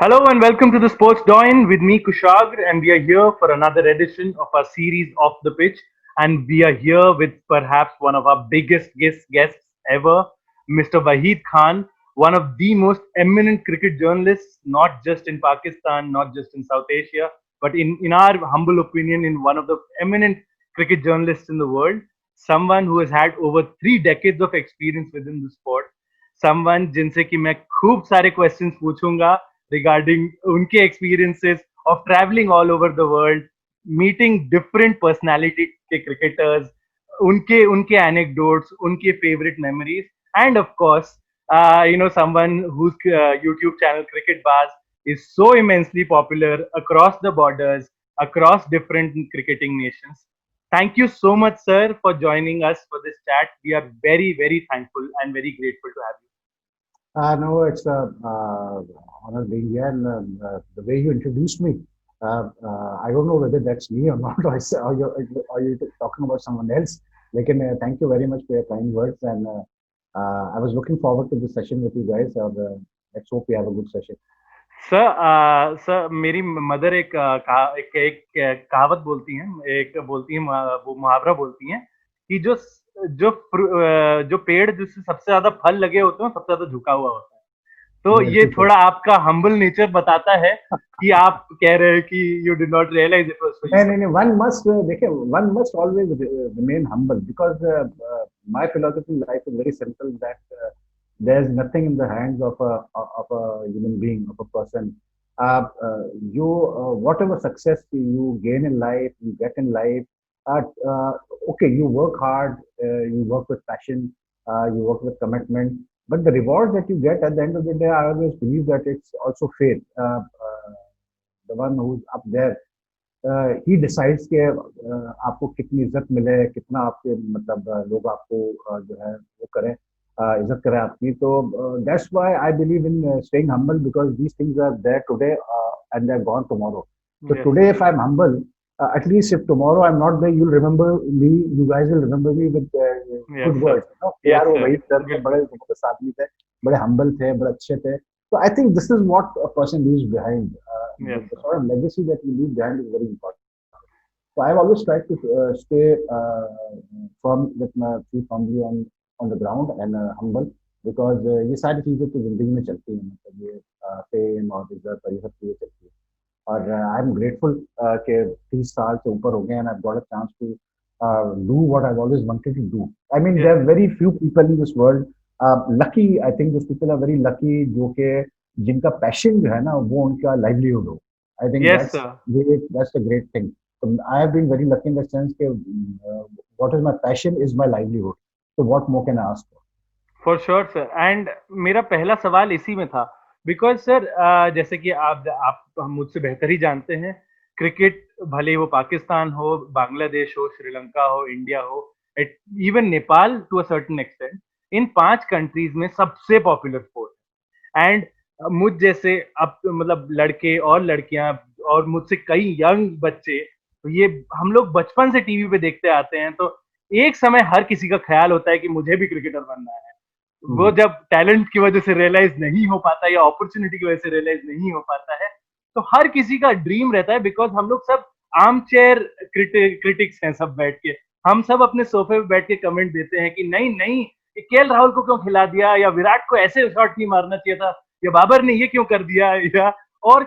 Hello and welcome to the Sports Doin with me Kushagra, and we are here for another edition of our series Off the Pitch. And we are here with perhaps one of our biggest guests ever, Mr. Wahid Khan, one of the most eminent cricket journalists, not just in Pakistan, not just in South Asia, but in our humble opinion, in one of the eminent cricket journalists in the world. Someone who has had over 3 decades of experience within the sport. Someone जिनसे कि मैं खूब सारे questions पूछूंगा regarding उनके experiences of traveling all over the world, meeting different personality के cricketers, उनके anecdotes, उनके favorite memories, and of course, someone whose YouTube channel Cricket Bars is so immensely popular across the borders, across different cricketing nations. Thank you so much, sir, for joining us for this chat. We are very, very thankful and very grateful to have you. No, it's a honor being here, and the way you introduced me, I don't know whether that's me or not, or you talking about someone else. Like, thank you very much for your kind words, and I was looking forward to this session with you guys. Let's hope we have a good session. Sir मेरी mother एक कहावत बोलती हैं, वो मुहावरा बोलती हैं कि जो जो पेड़ जिससे सबसे ज्यादा फल लगे होते हैं सबसे ज्यादा झुका हुआ होता है। तो ये बिल्कुल थोड़ा आपका हम्बल नेचर बताता है कि आप कह रहे हैं कि you did not realise it was for you. नहीं नहीं वन मस्ट देखिए one must always remain humble because my philosophy in life is very simple that there's nothing in the hands of a human being, of a person. You whatever success you gain in life, you get in life. Uh, uh, okay, you work hard, you work with passion, you work with commitment, but the reward that you get at the end of the day, I always believe that it's also fate. The one who's up there, he decides के आपको कितनी इज्जत मिले, कितना आपके मतलब लोग आपको जो है वो करें, इज्जत करें आपकी. तो that's why I believe in staying humble because these things are there today and they are gone tomorrow. So Yes, today, if I'm humble, at least if tomorrow I'm not there, you'll remember me. You guys will remember me with yes good sir, words. You know, yes यार वो sir, वही sir थे, बड़े जबरदस्त आदमी थे, बड़े humble थे, बड़े अच्छे थे. So I think this is what a person leaves behind. yes The sir. sort of legacy that you leave behind is very important. So I've always tried to stay firm with my feet firmly on the ground and humble because ये सारी चीजें तो जिंदगी में चलती हैं, मतलब ये फेम और इज्जत और ये सब चीजें चलती हैं. और आई एम ग्रेटफुल कि 30 साल से ऊपर हो गए and I've got a chance to do what I've always wanted to do. I mean, Yes, there are very few people in this world. Lucky, I think those people are very lucky जो कि जिनका passion जो है ना वो उनका livelihood हो. I think yes sir. that's a great thing. So I have been very lucky in the sense that what is my passion is my livelihood. So what more can I ask for? For sure sir, and मेरा पहला सवाल इसी में था because sir जैसे कि आप हम मुझसे बेहतर ही जानते हैं, क्रिकेट भले ही वो पाकिस्तान हो, बांग्लादेश हो, श्रीलंका हो, इंडिया हो, even Nepal to a certain extent, in 5 countries में सबसे पॉपुलर स्पोर्ट है। एंड मुझ जैसे अब मतलब लड़के और लड़कियां और मुझसे कई यंग बच्चे, तो ये हम लोग बचपन से टीवी पे देखते आते हैं, तो एक समय हर किसी का ख्याल होता है कि मुझे भी क्रिकेटर बनना है। वो Hmm. जब टैलेंट की वजह से रियलाइज नहीं हो पाता या अपॉर्चुनिटी की वजह से रियलाइज नहीं हो पाता है, तो हर किसी का ड्रीम रहता है बिकॉज हम लोग सब आर्म चेयर क्रिटिक्स हैं, सब बैठ के हम सब अपने सोफे पे बैठ के कमेंट देते हैं कि नहीं नहीं, केएल राहुल को क्यों खिला दिया, या विराट को ऐसे शॉट नहीं मारना चाहिए था, या बाबर ने ये क्यों कर दिया, या और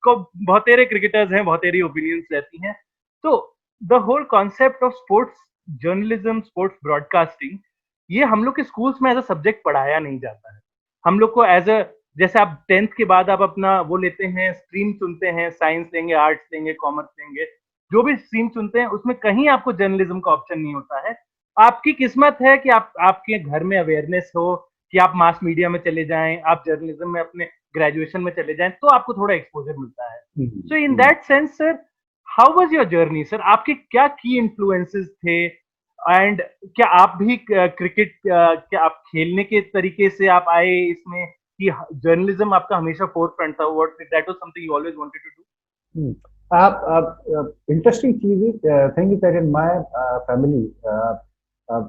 को बहुतेरे क्रिकेटर्स हैं, बहुतेरी ओपिनियंस रहती हैं। तो the whole concept of sports journalism, sports broadcasting, ये हम लोग के स्कूल्स में एज अ सब्जेक्ट पढ़ाया नहीं जाता है। हम लोग को एज अ, जैसे आप 10th के बाद आप अपना वो लेते हैं, स्ट्रीम चुनते हैं, साइंस लेंगे, आर्ट्स लेंगे, कॉमर्स लेंगे, जो भी स्ट्रीम चुनते हैं उसमें कहीं आपको जर्नलिज्म का ऑप्शन नहीं होता है। आपकी किस्मत है कि आपके घर में अवेयरनेस हो, कि आप मास मीडिया में चले जाएं, आप जर्नलिज्म में अपने ग्रेजुएशन में चले जाएं, तो आपको थोड़ा एक्सपोजर मिलता है। Hmm. So in Hmm. That sense sir, how was your journey sir? आपके क्या की इन्फ्लुएंसेस थे, एंड क्या आप भी क्रिकेट, क्या आप खेलने के तरीके से आप आए इसमें, कि जर्नलिज्म आपका हमेशा फोर फ्रंट था? What that was something you always wanted to Hmm. Interesting thing is that in my family, uh,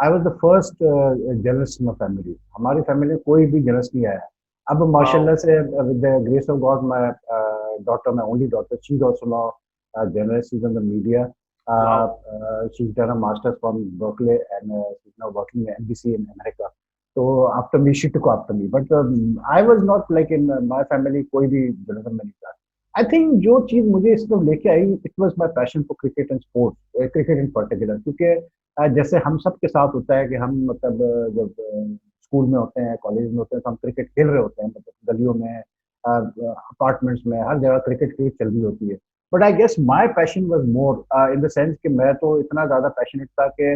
I was the first journalist in my family. हमारी family में कोई भी journalist नहीं आया. अब Wow. माशाल्लाह से with the grace of God, my daughter, my only daughter, she's also now a journalist. She's in the media. Wow. She's done a master's from Berkeley and she's now working in NBC in America. So after me, she took after me. But I was not like in my family, कोई भी journalism में नहीं था. I think जो चीज मुझे इस तरफ लेके आई, it was my passion for cricket and sports, cricket in particular. क्योंकि जैसे हम सब के साथ होता है कि हम मतलब जब स्कूल में होते हैं, कॉलेज में होते हैं, तो हम क्रिकेट खेल रहे होते हैं, मतलब गलियों में, अपार्टमेंट्स में, हर जगह क्रिकेट की चल रही होती है. But I guess my passion was more in the sense कि मैं तो इतना ज्यादा पैशनेट था कि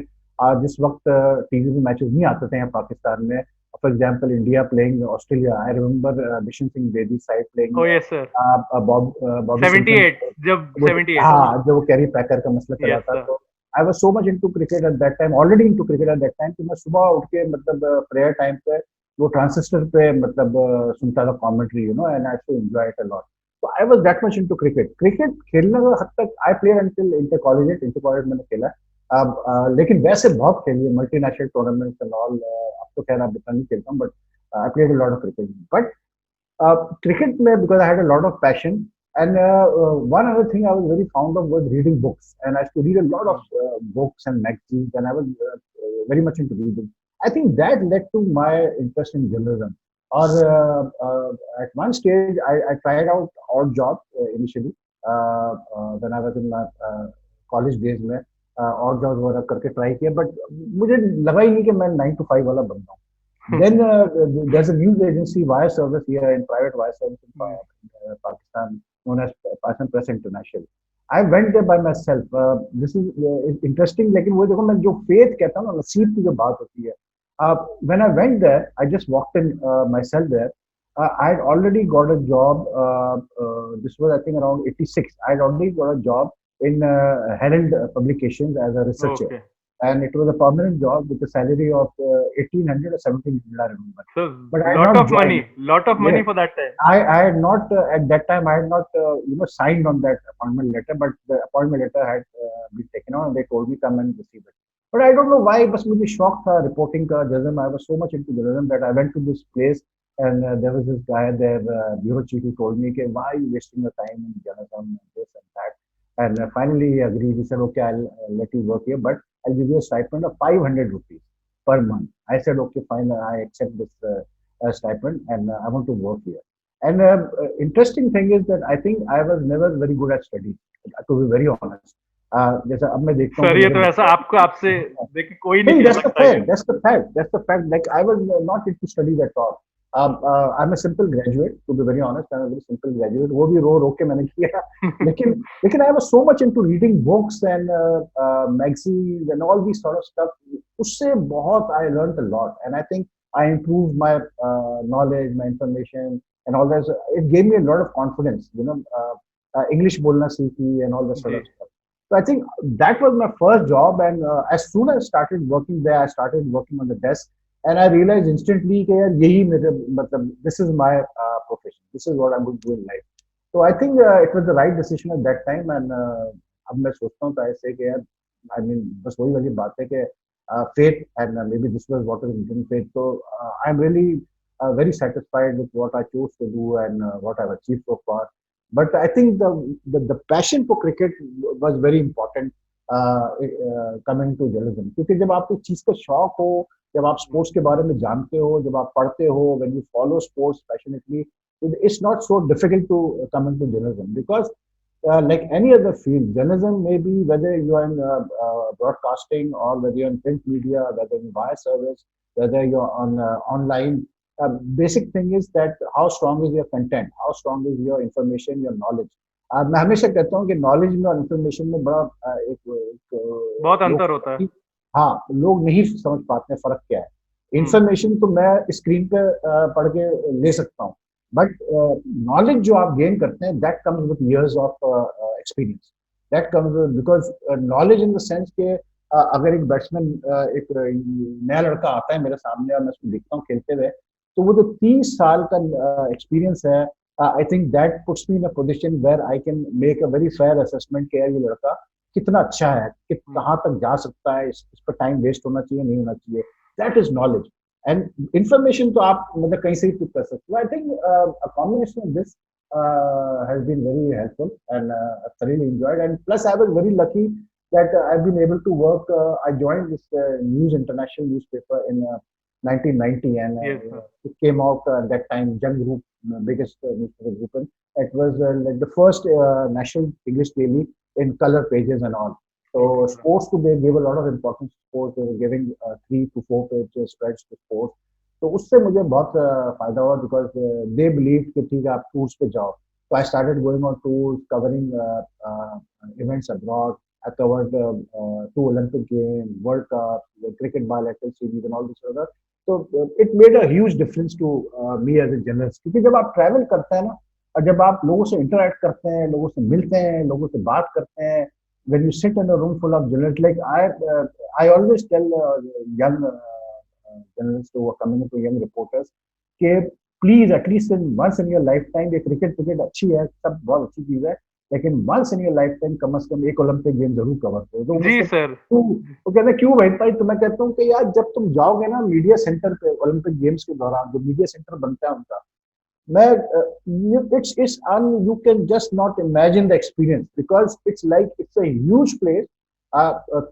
जिस वक्त टीवी में मैचेस नहीं आते थे यहाँ पाकिस्तान में, for example India playing Australia, I remember Bishan Singh Bedi side playing Oh yes, sir. Bobby Simpson. 78. जब वो 78. हाँ, जो वो कैरी पैकर का मसला चला Yes, था, sir. तो I was so much into cricket at that time, already into cricket at that time, कि मैं सुबह उठ के मतलब प्रेयर टाइम पे वो ट्रांसिस्टर पे मतलब सुनता था commentary, and I too enjoy it a lot. तो I was that much into cricket. Cricket खेलने का हद तक I played until inter college मैंने खेला. अब लेकिन वैसे बहुत खेली है, मल्टीनेशनल टूर्नामेंट्स एंड ऑल. अब तो खैर अब इतना नहीं खेलता हूँ, but I played a lot of cricket. But cricket mein, because I had a lot of passion, and one other thing I was very fond of was reading books, and I used to read a lot of books and magazines, and I was very much into reading. I think that led to my interest in journalism. Or at one stage, I tried out odd jobs initially when I was in my college days में odd jobs वगैरह करके try किया, but मुझे लगा ही नहीं कि मैं 9 to 5 वाला बंदा हूँ. Then there's a news agency, wire service here in private wire service in Pakistan, known as Pakistan Press International. I went there by myself. This is interesting. लेकिन वो देखो, मैं जो faith कहता हूँ ना, नसीब की जो बात होती है. When I went there, I just walked in myself there. I had already got a job. This was, I think, around 86. I had already got a job in Herald Publications as a researcher, Okay. and it was a permanent job with a salary of 1800 or 1700, I remember. So But I had lot not of joined. money. Lot of Yeah, money for that time. I had not at that time. I had not signed on that appointment letter, but the appointment letter had been taken out, and they told me come and receive it. But I don't know why. बस मुझे शौक था reporting का, journalism. I was so much into journalism that I went to this place, and there was this guy there, bureau chief, who told me, "Okay, why are you wasting your time in journalism and this and that?" And finally he agreed. He said, "Okay, I'll let you work here, but I'll give you a stipend of 500 rupees per month." I said, "Okay, fine. I accept this stipend, and I want to work here." And interesting thing is that I think I was never very good at studies, to be very honest. जैसा अब मैं देखता हूँ कि sir ये मेरे तो ऐसा बच्चे, आपको आपसे देख के कोई नहीं नहीं, कह that's the सकता ये. fact. That's the fact. That's the fact. Like I was not into studies at all. I'm a simple graduate. To be very honest, I'm a very simple graduate. वो भी रो रो के मैंने किया. लेकिन लेकिन I was so much into reading books and magazines and all these sort of stuff. उससे बहुत I learned a lot, and I think I improved my knowledge, my information, and all that. So it gave me a lot of confidence. English बोलना सीखी and all that sort ji. of stuff. So I think that was my first job, and as soon as I started working there, I started working on the desk, and I realized instantly कि यार यही मेरे मतलब this is my profession, this is what I'm going to do in life. So I think it was the right decision at that time, and अब मैं सोचता हूँ तो ऐसे कि यार I mean बस वही वाली बात है कि faith, and maybe this was what was Indian faith. So I'm really very satisfied with what I chose to do and what I've achieved so far. But I think the passion for cricket was very important coming to journalism. क्योंकि जब आपको चीज का शौक हो, जब आप sports के बारे में जानते हो, जब आप पढ़ते हो, when you follow sports passionately, it's not so difficult to come into journalism, because like any other field, journalism may be whether you are in broadcasting, or whether you're in print media, whether in wire service, whether you're on online. Basic thing is that how strong is your content, how strong is your information, your knowledge. मैं हमेशा कहता हूँ कि knowledge में और information में बड़ा बहुत अंतर होता है. लोग, हाँ, लोग नहीं समझ पाते हैं फर्क क्या है. हम्म. इंफॉर्मेशन तो मैं स्क्रीन पे पढ़ के ले सकता हूँ, बट knowledge जो आप गेन करते हैं, that comes with years of experience. That comes with, because knowledge in the sense के अगर एक बैट्समैन एक नया लड़का आता है मेरे सामने और मैं उसको देखता हूँ खेलते हुए, तो वो जो 30 साल का एक्सपीरियंस है, I think that puts me in a position where I can make a very fair assessment कि यार ये लड़का कितना अच्छा है, कि कहाँ तक जा सकता है, इस पर टाइम वेस्ट होना चाहिए नहीं होना चाहिए. That is knowledge. And information तो आप मतलब कहीं से भी पिक कर सकते हो. I think a combination of this has been very helpful, and I thoroughly enjoyed. And plus, I was very lucky that I've been able to work. I joined this News International newspaper in 1990, and Yes, sir. it came out at that time, Jung Group, biggest newspaper group. And it was like the first national English daily in color pages and all. So Okay, sir. sports, they gave a lot of importance to sports. They were giving 3 to 4 page spreads to sports. तो उससे मुझे बहुत फायदा हुआ, because they believe कि ठीक है आप टूर्स पे जाओ. तो I started going on tours, covering events abroad. I covered 2 Olympic games, World Cup, the cricket bilateral series, and all this other. So it made a huge difference to me as a journalist. क्योंकि जब आप travel करते हैं ना, और जब आप लोगों से इंटरेक्ट करते हैं, लोगों से मिलते हैं, लोगों से बात करते हैं, when you sit in a room full of journalists, like I always tell young journalists who are coming into young reporters कि please at least in once in your life time, ये क्रिकेट क्रिकेट अच्छी है, सब बहुत अच्छी चीज है, लेकिन once in your life time कम से कम एक ओलंपिक गेम जरूर कवर करो. तो जी मुझसे सर. क्यों, वो कहते हैं क्यों भाई भाई, तो मैं कहता हूँ कि यार जब तुम जाओगे ना मीडिया सेंटर पे ओलंपिक गेम्स के दौरान, जो मीडिया सेंटर बनता है उनका, मैं it's you can just not imagine the experience, because it's like it's a huge place,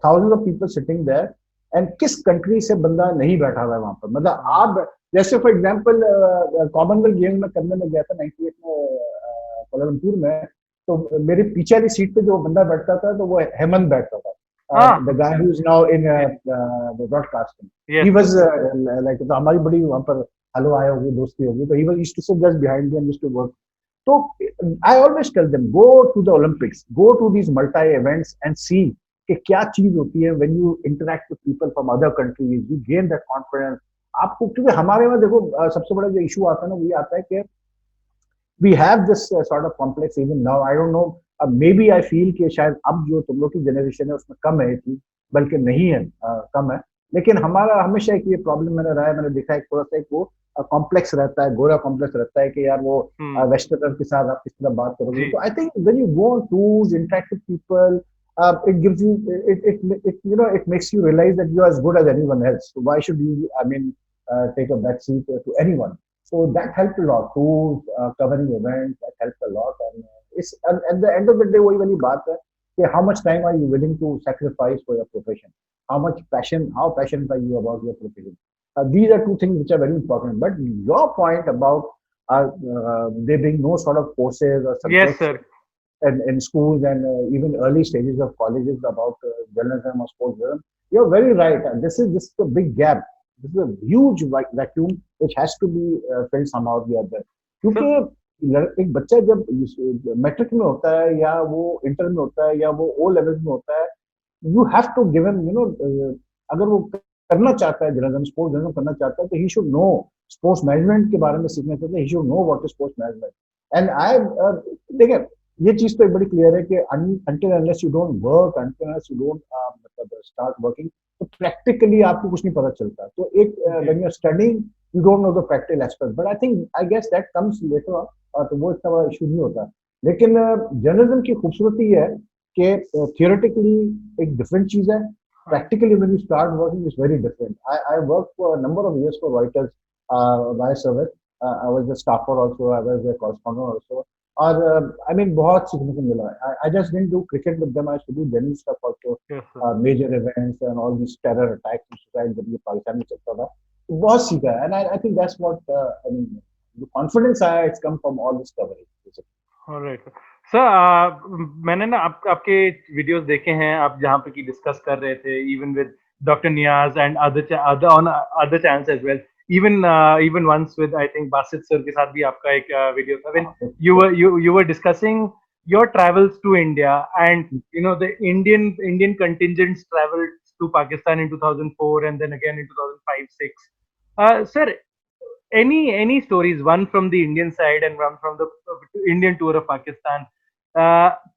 thousands of people sitting there, and किस कंट्री से बंदा नहीं बैठा हुआ है वहां पर. मतलब आप जैसे फॉर एग्जांपल कॉमनवेल्थ गेम में करने में गया था 98 में कोलमपुर में, तो मेरे पीछे वाली सीट पे जो बंदा बैठता था तो वो हेमंत बैठता था. हाँ. The guy who is now in the broadcasting, Yes, he sir. Was like, तो हमारी बड़ी वहां पर हेलो आया होगी, दोस्ती होगी, तो he was used to sit just behind me and used to work. तो I always tell them, go to the Olympics, go to these multi events and see कि क्या चीज होती है when you interact with people from other countries, you gain that confidence. आपको, क्योंकि हमारे में देखो सबसे बड़ा जो इशू आता है ना, वो ये आता है कि we have this sort of complex even now. I don't know, maybe I feel कि शायद अब जो तुम लोग की जनरेशन है उसमें कम है ये चीज, बल्कि नहीं है, कम है. लेकिन हमारा हमेशा एक ये प्रॉब्लम मैंने रहा है, मैंने देखा है थोड़ा सा एक वो कॉम्प्लेक्स रहता है, गोरा कॉम्प्लेक्स रहता है कि यार वो वेस्टर्नर के साथ आप किस तरह बात करोगे. जी. तो I think when you go on tours, interact with people, it gives you it you know, it makes you realize that you are as good as anyone else. So why should you, I mean, take a back seat to anyone? So that helped a lot. Tours, covering events, that helped a lot. And it's, and at the end of the day, वही वाली बात है कि how much time are you willing to sacrifice for your profession? How much passion, how passionate are you about your profession? These are two things which are very important. But your point about there being no sort of courses or Yes, subjects sir. in schools and even early stages of colleges about journalism or sports journalism, you're very right. And this is a big gap. This is a huge vacuum which has to be filled somehow or the other. क्योंकि Sir, एक बच्चा जब matric में होता है, या वो inter में होता है, या वो ओ लेवल में होता है, you have to give him, you know, अगर वो करना चाहता है जर्नलिज्म, स्पोर्ट्स जर्नलिज्म करना चाहता है, तो he should know sports management के बारे में सीखना चाहता है, he should know what is sports management. And I देखिए, ये चीज तो एक बड़ी क्लियर है कि until unless you don't work, until unless you don't मतलब start working, तो प्रैक्टिकली आपको कुछ नहीं पता चलता. तो एक when you're studying, you don't know the practical aspect, but I guess that comes later on, तो वो इतना बड़ा इशू नहीं होता. लेकिन जर्नलिज्म की खूबसूरती है कि थियोरेटिकली एक डिफरेंट चीज है, practically when you start working is very different. I worked for a number of years for Reuters via service. I was a staffer also, I was a correspondent also. और I mean बहुत सीखने को मिला. I just didn't do cricket with them, I used to do general stuff also, major events and all this terror attacks in society जब ये पाकिस्तान में चलता था, तो बहुत सीखा. And I think that's what I mean the confidence आया, it's come from all this coverage. Alright sir. मैंने ना आपके वीडियोस देखे हैं, आप जहाँ पे की डिस्कस कर रहे थे, even with doctor Niaz and other on other channels as well. Even once with, I think, Basit sir के साथ भी आपका एक वीडियो था, when you were discussing your travels to India, and you know the Indian contingents traveled to Pakistan in 2004 and then again in 2005-06. Sir, any stories, one from the Indian side and one from the Indian tour of Pakistan,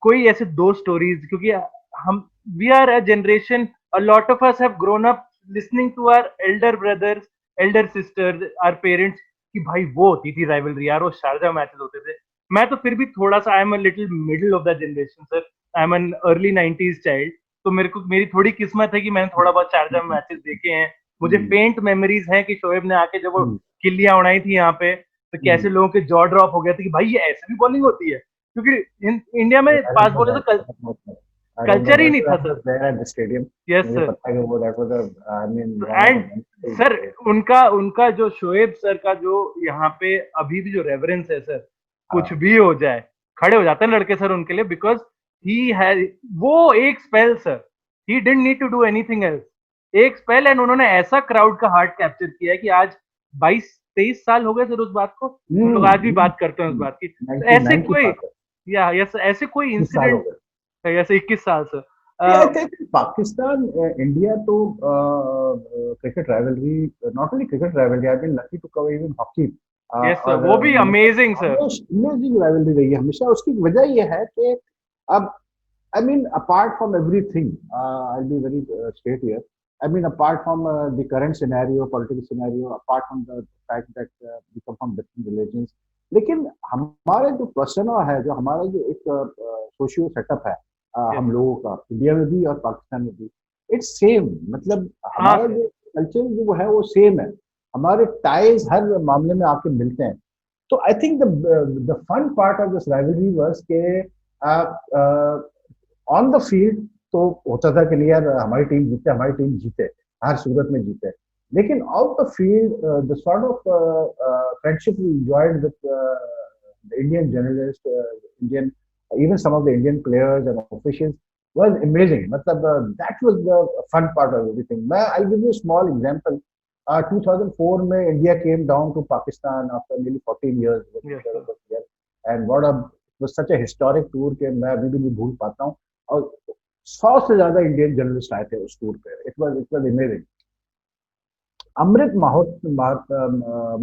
कोई ऐसे दो stories, क्योंकि हम we are a generation, a lot of us have grown up listening to our elder brothers, elder sister, or parents, कि भाई वो होती थी राइवलरी यार, वो शारजा मैचेस होते थे. मैं तो फिर भी थोड़ा सा, आई am a little middle of the generation sir, I am an early 90s child, तो मेरे को मेरी थोड़ी किस्मत है कि मैंने थोड़ा बहुत शारजा मैचेस देखे हैं. मुझे फेंट मेमोरीज हैं कि शोएब ने आके जब वो हम्म, किल्लियां उड़ाई थी यहाँ पे, तो हम्म, कैसे लोगों के जॉ ड्रॉप हो गया था कि भाई ये ऐसे भी बॉलिंग होती है, क्योंकि इंडिया में I fast remember bowler that. तो I remember culture he that नहीं because था I sir. was there at the stadium. Yes मुझे सर. पता है कि वो that was a I mean one of the and sir, memorable. उनका उनका जो शोएब सर का जो यहाँ पे अभी भी जो रेवरेंस है सर, कुछ हाँ, भी हो जाए खड़े हो जाते हैं लड़के सर उनके लिए, बिकॉज ही हैज, वो एक spell sir, he didn't need to do anything else, एक स्पेल, एंड उन्होंने ऐसा क्राउड का हार्ट कैप्चर किया है कि आज 22-23 साल हो गए सर उस बात को, हम लोग आज भी बात करते हैं उस बात की, तो ऐसे 99 की कोई, बात है, या यस, ऐसे कोई 20 साल हो इंसिडेंट, गए. ऐसे 21 साल sir. Yeah, I think Pakistan, India to cricket rivalry, not only cricket rivalry, I've been lucky to cover even hockey. Yes sir, और वो भी मतलब अमेजिंग सर. अमेजिंग rivalry रही है हमेशा. उसकी वजह ये है कि अब I mean, apart from everything, I'll be very straight here. I mean, apart from the current scenario, political scenario, apart from the fact that we come from different religions, लेकिन हमारे जो पर्सना है, जो हमारा जो एक सोशियो सेटअप है, yes, हम लोगों का इंडिया में भी और पाकिस्तान में भी, इट्स सेम. मतलब हाँ हमारा सर. जो कल्चर जो है वो सेम है. हमारे टाइज हर मामले में आके मिलते हैं. तो I think the fun part of this rivalry was के ऑन द फील्ड तो होता था कि नहीं यार हमारी टीम जीते, हर सूरत में जीते. लेकिन out the field the sort of friendship we enjoyed with the Indian journalist, Indian, even some of the Indian players and officials was amazing. मतलब that was the fun part of everything. I'll give you a small example. 2004 में India came down to Pakistan after nearly 14 years with yes Mr. Sir. Abdul, and what a it was such a historic tour कि मैं अभी भी नहीं भूल पाता हूँ. और 100 से ज्यादा इंडियन जर्नलिस्ट आए थे उस टूर पे. It was amazing. Amrit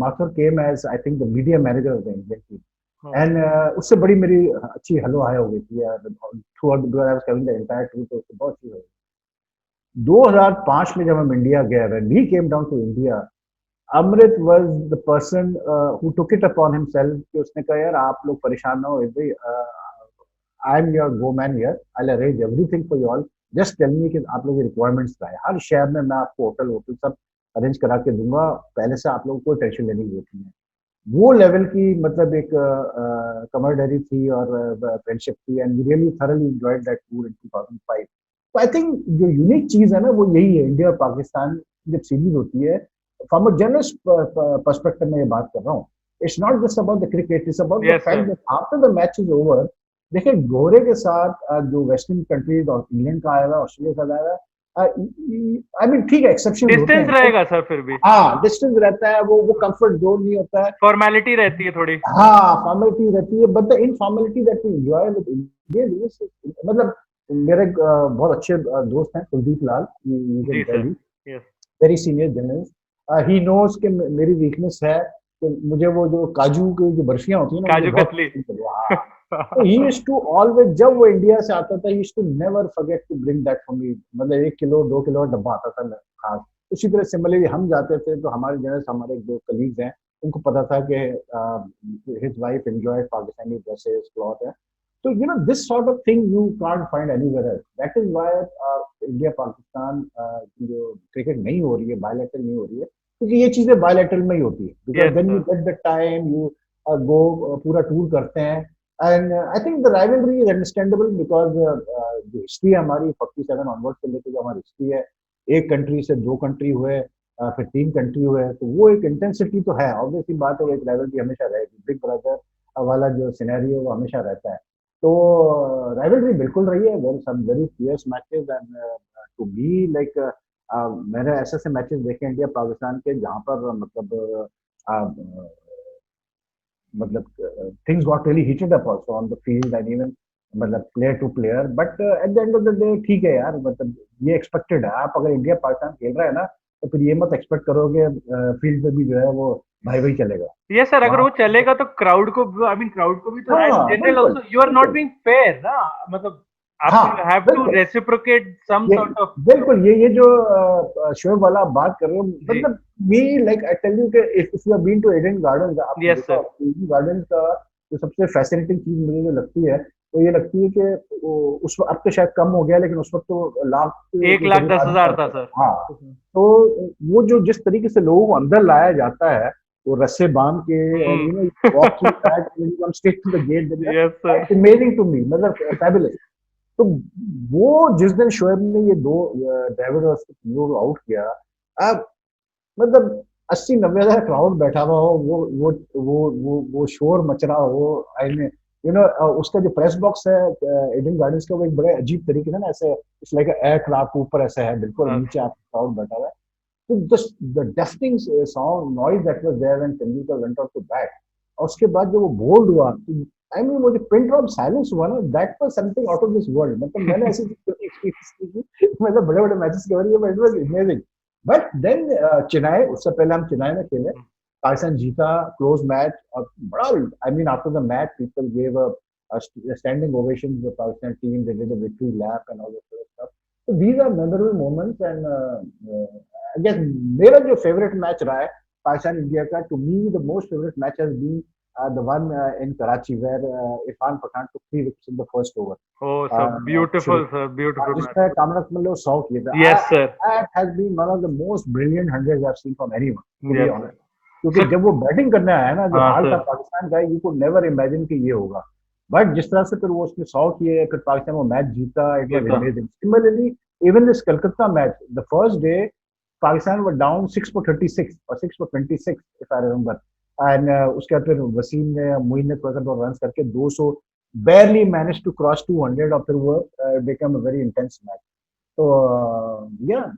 Mathur came as I think the media manager of the Indian team. And उससे बड़ी मेरी अच्छी हेलो हाय हो गई थी यार throughout because I was covering the entire tour. तो उससे बहुत अच्छी हो गई. 2005 में जब हम इंडिया गए, when he came down to India, Amrit was the person who took it upon himself कि उसने कहा यार आप लोग परेशान ना हो भाई, I am your go man here, I will arrange everything for you all, just tell me कि आप लोगों की रिक्वायरमेंट्स क्या है. हर शहर में मैं आपको होटल होटल सब अरेंज करा के दूंगा, पहले से आप लोगों को कोई टेंशन लेने की जरूरत नहीं है. वो लेवल की मतलब एक कमरडरी थी और फ्रेंडशिप थी. And we really thoroughly enjoyed that tour in 2005. तो आई थिंक जो यूनिक चीज है ना वो यही है. इंडिया और पाकिस्तान की जब सीरीज होती है, फ्रॉम अ जर्नलिस्ट पर्सपेक्टिव में ये बात कर रहा हूँ, it's not just about the cricket, it's about the yes fact sir. That after the match is over, देखिए गोरे के साथ जो वेस्टर्न कंट्रीज और इंग्लैंड का आया हुआ, ऑस्ट्रेलिया का आया हुआ, आई मीन ठीक है एक्सेप्शन होते डिस्टेंस हैं. रहेगा सर फिर भी, हाँ, डिस्टेंस रहता है, वो कंफर्ट जोन नहीं होता है. फॉर्मेलिटी रहती है थोड़ी. हाँ, फॉर्मेलिटी रहती है, but the informality that we enjoy with Indian, मतलब मेरे बहुत अच्छे दोस्त हैं कुलदीप लाल, यू कैन जी tell sir. He, yes. Very senior journalist. He knows कि मेरी वीकनेस है कि मुझे वो जो काजू की जो बर्फियां होती है ना मुझे काजू बहुत कतली. पसंद है. हाँ, तो ही यूज्ड टू ऑलवेज, जब वो इंडिया से आता था, he used to never forget to bring that for me. मतलब 1 किलो 2 किलो डब्बा आता था खास. उसी तरह सिमिलरली हम जाते थे तो हमारे जर्नलिस्ट, हमारे दो कलीग्स हैं, उनको पता था कि his wife enjoy Pakistani dresses cloth है. तो you know this sort of thing you can't find anywhere else. That is why India Pakistan जो क्रिकेट नहीं हो रही है, बायलैटरल नहीं हो रही है, क्योंकि ये चीजें बायलैटरल में ही होती है. Because yes then you sir. Get the time, you go पूरा टूर करते हैं. And I think the rivalry is understandable because जो हिस्ट्री है हमारी 47 ऑनवर्ड से लेकर जो हमारी हिस्ट्री है, एक कंट्री से दो कंट्री हुए, फिर 3 कंट्री हुए, तो वो एक इंटेंसिटी तो है. ऑब्वियसली बात है, एक राइवलरी हमेशा रहेगी. बिग ब्रदर वाला जो सिनेरियो वो हमेशा रहता है. तो राइवलरी बिल्कुल रही है. There some very fierce matches and to be like मैंने ऐसे ऐसे मैचेस देखे इंडिया पाकिस्तान के जहां पर मतलब things got really heated up also on the field and even मतलब player to player. But at the end of the day ठीक है यार, मतलब ये एक्सपेक्टेड है. आप अगर इंडिया पाकिस्तान खेल रहा है ना, तो फिर ये मत एक्सपेक्ट करो कि फील्ड पे भी जो है वो भाई भाई चलेगा यस सर, अगर वहां. वो चलेगा तो क्राउड को, आई मीन क्राउड को भी तो, एंड हाँ जनरल बिल्कुल आल्सो यू आर नॉट बिल्कुल. बीइंग फेयर ना, मतलब हाँ आपको हैव टू बिल्कुल. रेसिप्रोकेट सम ये सॉर्ट ऑफ. बिल्कुल ये जो शोएब वाला आप बात कर रहे हो, जी. मतलब me like I tell you कि if you have been to Eden Gardens, आपने यस देखा सर. ईडन गार्डन्स का जो सबसे फैसिनेटिंग चीज मुझे जो लगती है तो ये लगती है कि उस वक्त अब तो शायद कम हो गया, लेकिन उस वक्त तो लाख एक के लाख करीब दस आदमी हजार था पढ़ते थे। सर। हाँ, तो वो जो जिस तरीके से लोगों को अंदर लाया जाता है, वो रस्से बांध के, and hmm. You know walk through that, when you come straight to the gate, yes sir. That's amazing to me, मतलब फैबुलस। तो वो जिस दिन शोएब ने ये दो डेविड और को आउट किया, अब मतलब 80-90 हजार क्राउड बैठा हुआ हो, वो शोर मच रहा हो, आई मीन यू नो, उसका जो प्रेस बॉक्स है एडन गार्डन्स का, वो एक बड़े अजीब तरीके से ना, ऐसे इट्स लाइक एयरक्राफ्ट ऊपर ऐसे है बिल्कुल, नीचे अच्छा। आप क्राउड बैठा हुआ है। तो the deafening sound noise that was there when Tendulkar went out to bat, और उसके बाद जब वो बोल्ड हुआ, आई मीन वो जो पिन ड्रॉप साइलेंस हुआ ना, that was something out of this world. मतलब मैंने ऐसी चीज कभी एक्सपीरियंस नहीं की, मतलब बड़े बड़े मैचेस के बारे में, it was amazing. But then Chennai, उससे पहले हम चेन्नई में खेले, पाकिस्तान जीता क्लोज मैच, और बड़ा, I mean after the match people gave a standing ovation to the Pakistan team. They did a victory lap and all that sort of stuff. So these are memorable moments, and I guess मेरा जो favourite match रहा है Pakistan India का, to me the most favourite match has been the one in Karachi, where Irfan Pathan took 3 wickets in the first over. Oh sir, शुरू, beautiful sir, beautiful match. जिसमें कामरा मतलब 100 किए थे। Yes sir. That has been one of the most brilliant hundreds I've seen from anyone, to be yes sir. honest. क्योंकि sir. जब वो batting करने आया ना, जो हाँ हाल था सर। पाकिस्तान का, यू कुड नेवर इमेजिन कि ये होगा। बट जिस तरह से फिर वो उसने 100 किए, फिर पाकिस्तान वो मैच जीता, इट ये वाज था। Amazing. Similarly even this Calcutta match, the first day Pakistan were down 6 for 36 और 6 for 26 if I remember, and उसके बाद फिर वसीम ने, मोइन ने थोड़ा सा रन करके 200 barely managed to cross 200, और फिर वो became a very intense match. So yeah,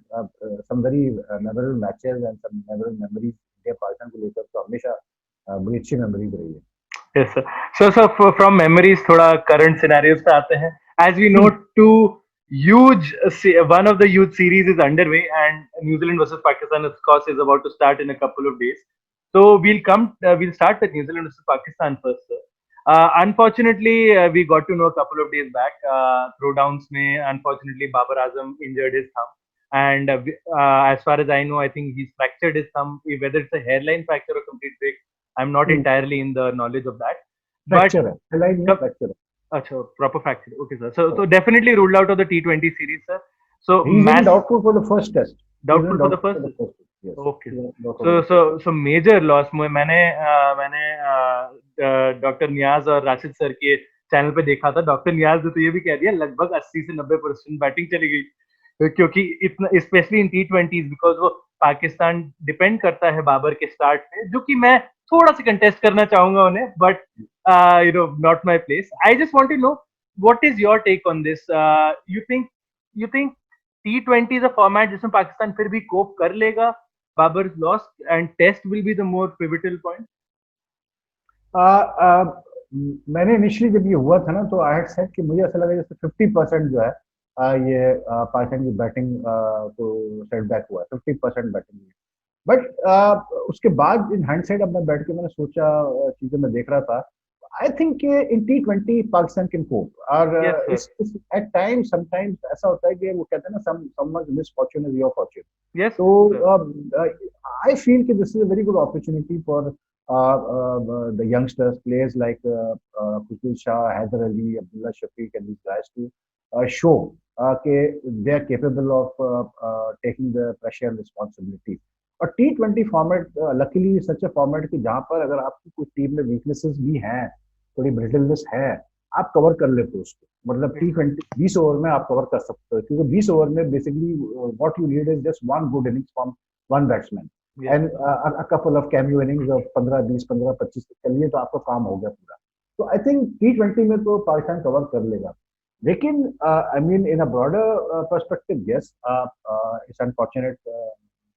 some very memorable matches and some memorable memories India Pakistan को लेकर तो हमेशा बड़ी अच्छी मेमोरीज रही है। Yes sir. So from memories थोड़ा करंट सिनेरियोज पे आते हैं। As we know, two huge one of the huge series is underway, and New Zealand versus Pakistan, of course, is about to start in a couple of days. So we'll start with New Zealand versus Pakistan first, sir. Unfortunately, we got to know a couple of days back, throwdowns mein unfortunately Babar Azam injured his thumb, and as far as I know, I think he's fractured his thumb. Whether it's a hairline fracture or complete break, I'm not entirely in the knowledge of that. But fracture है, headline नहीं है, fracture अच्छा, proper fracture. Okay, sir. So definitely ruled out of the T20 series, sir. So है। He's even mass doubtful for the first test. He's even doubtful for the doubtful first. for the first test. Yes. Okay, He's sir. even doubtful for So the first test. major loss मैंने doctor नियाज और Rashid sir के channel पे देखा था। Doctor नियाज ने तो ये भी कह दिया लगभग 80 से 90% बैटिंग चली गई, क्योंकि इतना स्पेशली इन T20s, बिकॉज वो पाकिस्तान डिपेंड करता है बाबर के स्टार्ट पे, जो कि मैं थोड़ा सा कंटेस्ट करना चाहूंगा उन्हें, but not my place. I just want to know what is your take on this. You think T20 is a format जिसमें पाकिस्तान फिर भी कोप कर लेगा Babar's loss, and test will be the more pivotal point? मैंने initially जब ये हुआ था ना, तो आई हैड सेड कि मुझे ऐसा लगा जैसे 50% जो है ये पाकिस्तान की बैटिंग को सेटबैक हुआ है, 50% बैटिंग। बट उसके बाद इन हाइंडसाइट अब मैं बैठ के मैंने सोचा, चीजें मैं देख रहा था, I think in T20 Pakistan can cope, और Yes, sir. Is at times sometimes ऐसा होता है कि वो कहते हैं ना, someone's misfortune is your fortune. Yes, तो sir. I feel that this is a very good opportunity for the youngsters, players like Khushbu Shah, Haider Ali, Abdullah Shafiq, and these guys to show that they are capable of taking the pressure and responsibility. और T20 format luckily सच अ format कि जहाँ पर अगर आपकी कुछ team में weaknesses भी हैं, थोड़ी ब्रिटलनेस है, आप कवर कर लेते हो उसको। मतलब T20 20 ओवर में आप कवर कर सकते हो, क्योंकि 20 ओवर में basically what you need is just one good innings from one batsman and a couple of cameo innings of 15-20, 15-25 चलिए तो आपका काम हो गया पूरा। तो आई थिंक T20 में तो पाकिस्तान कवर कर लेगा। लेकिन I mean in a broader perspective, yes, it's unfortunate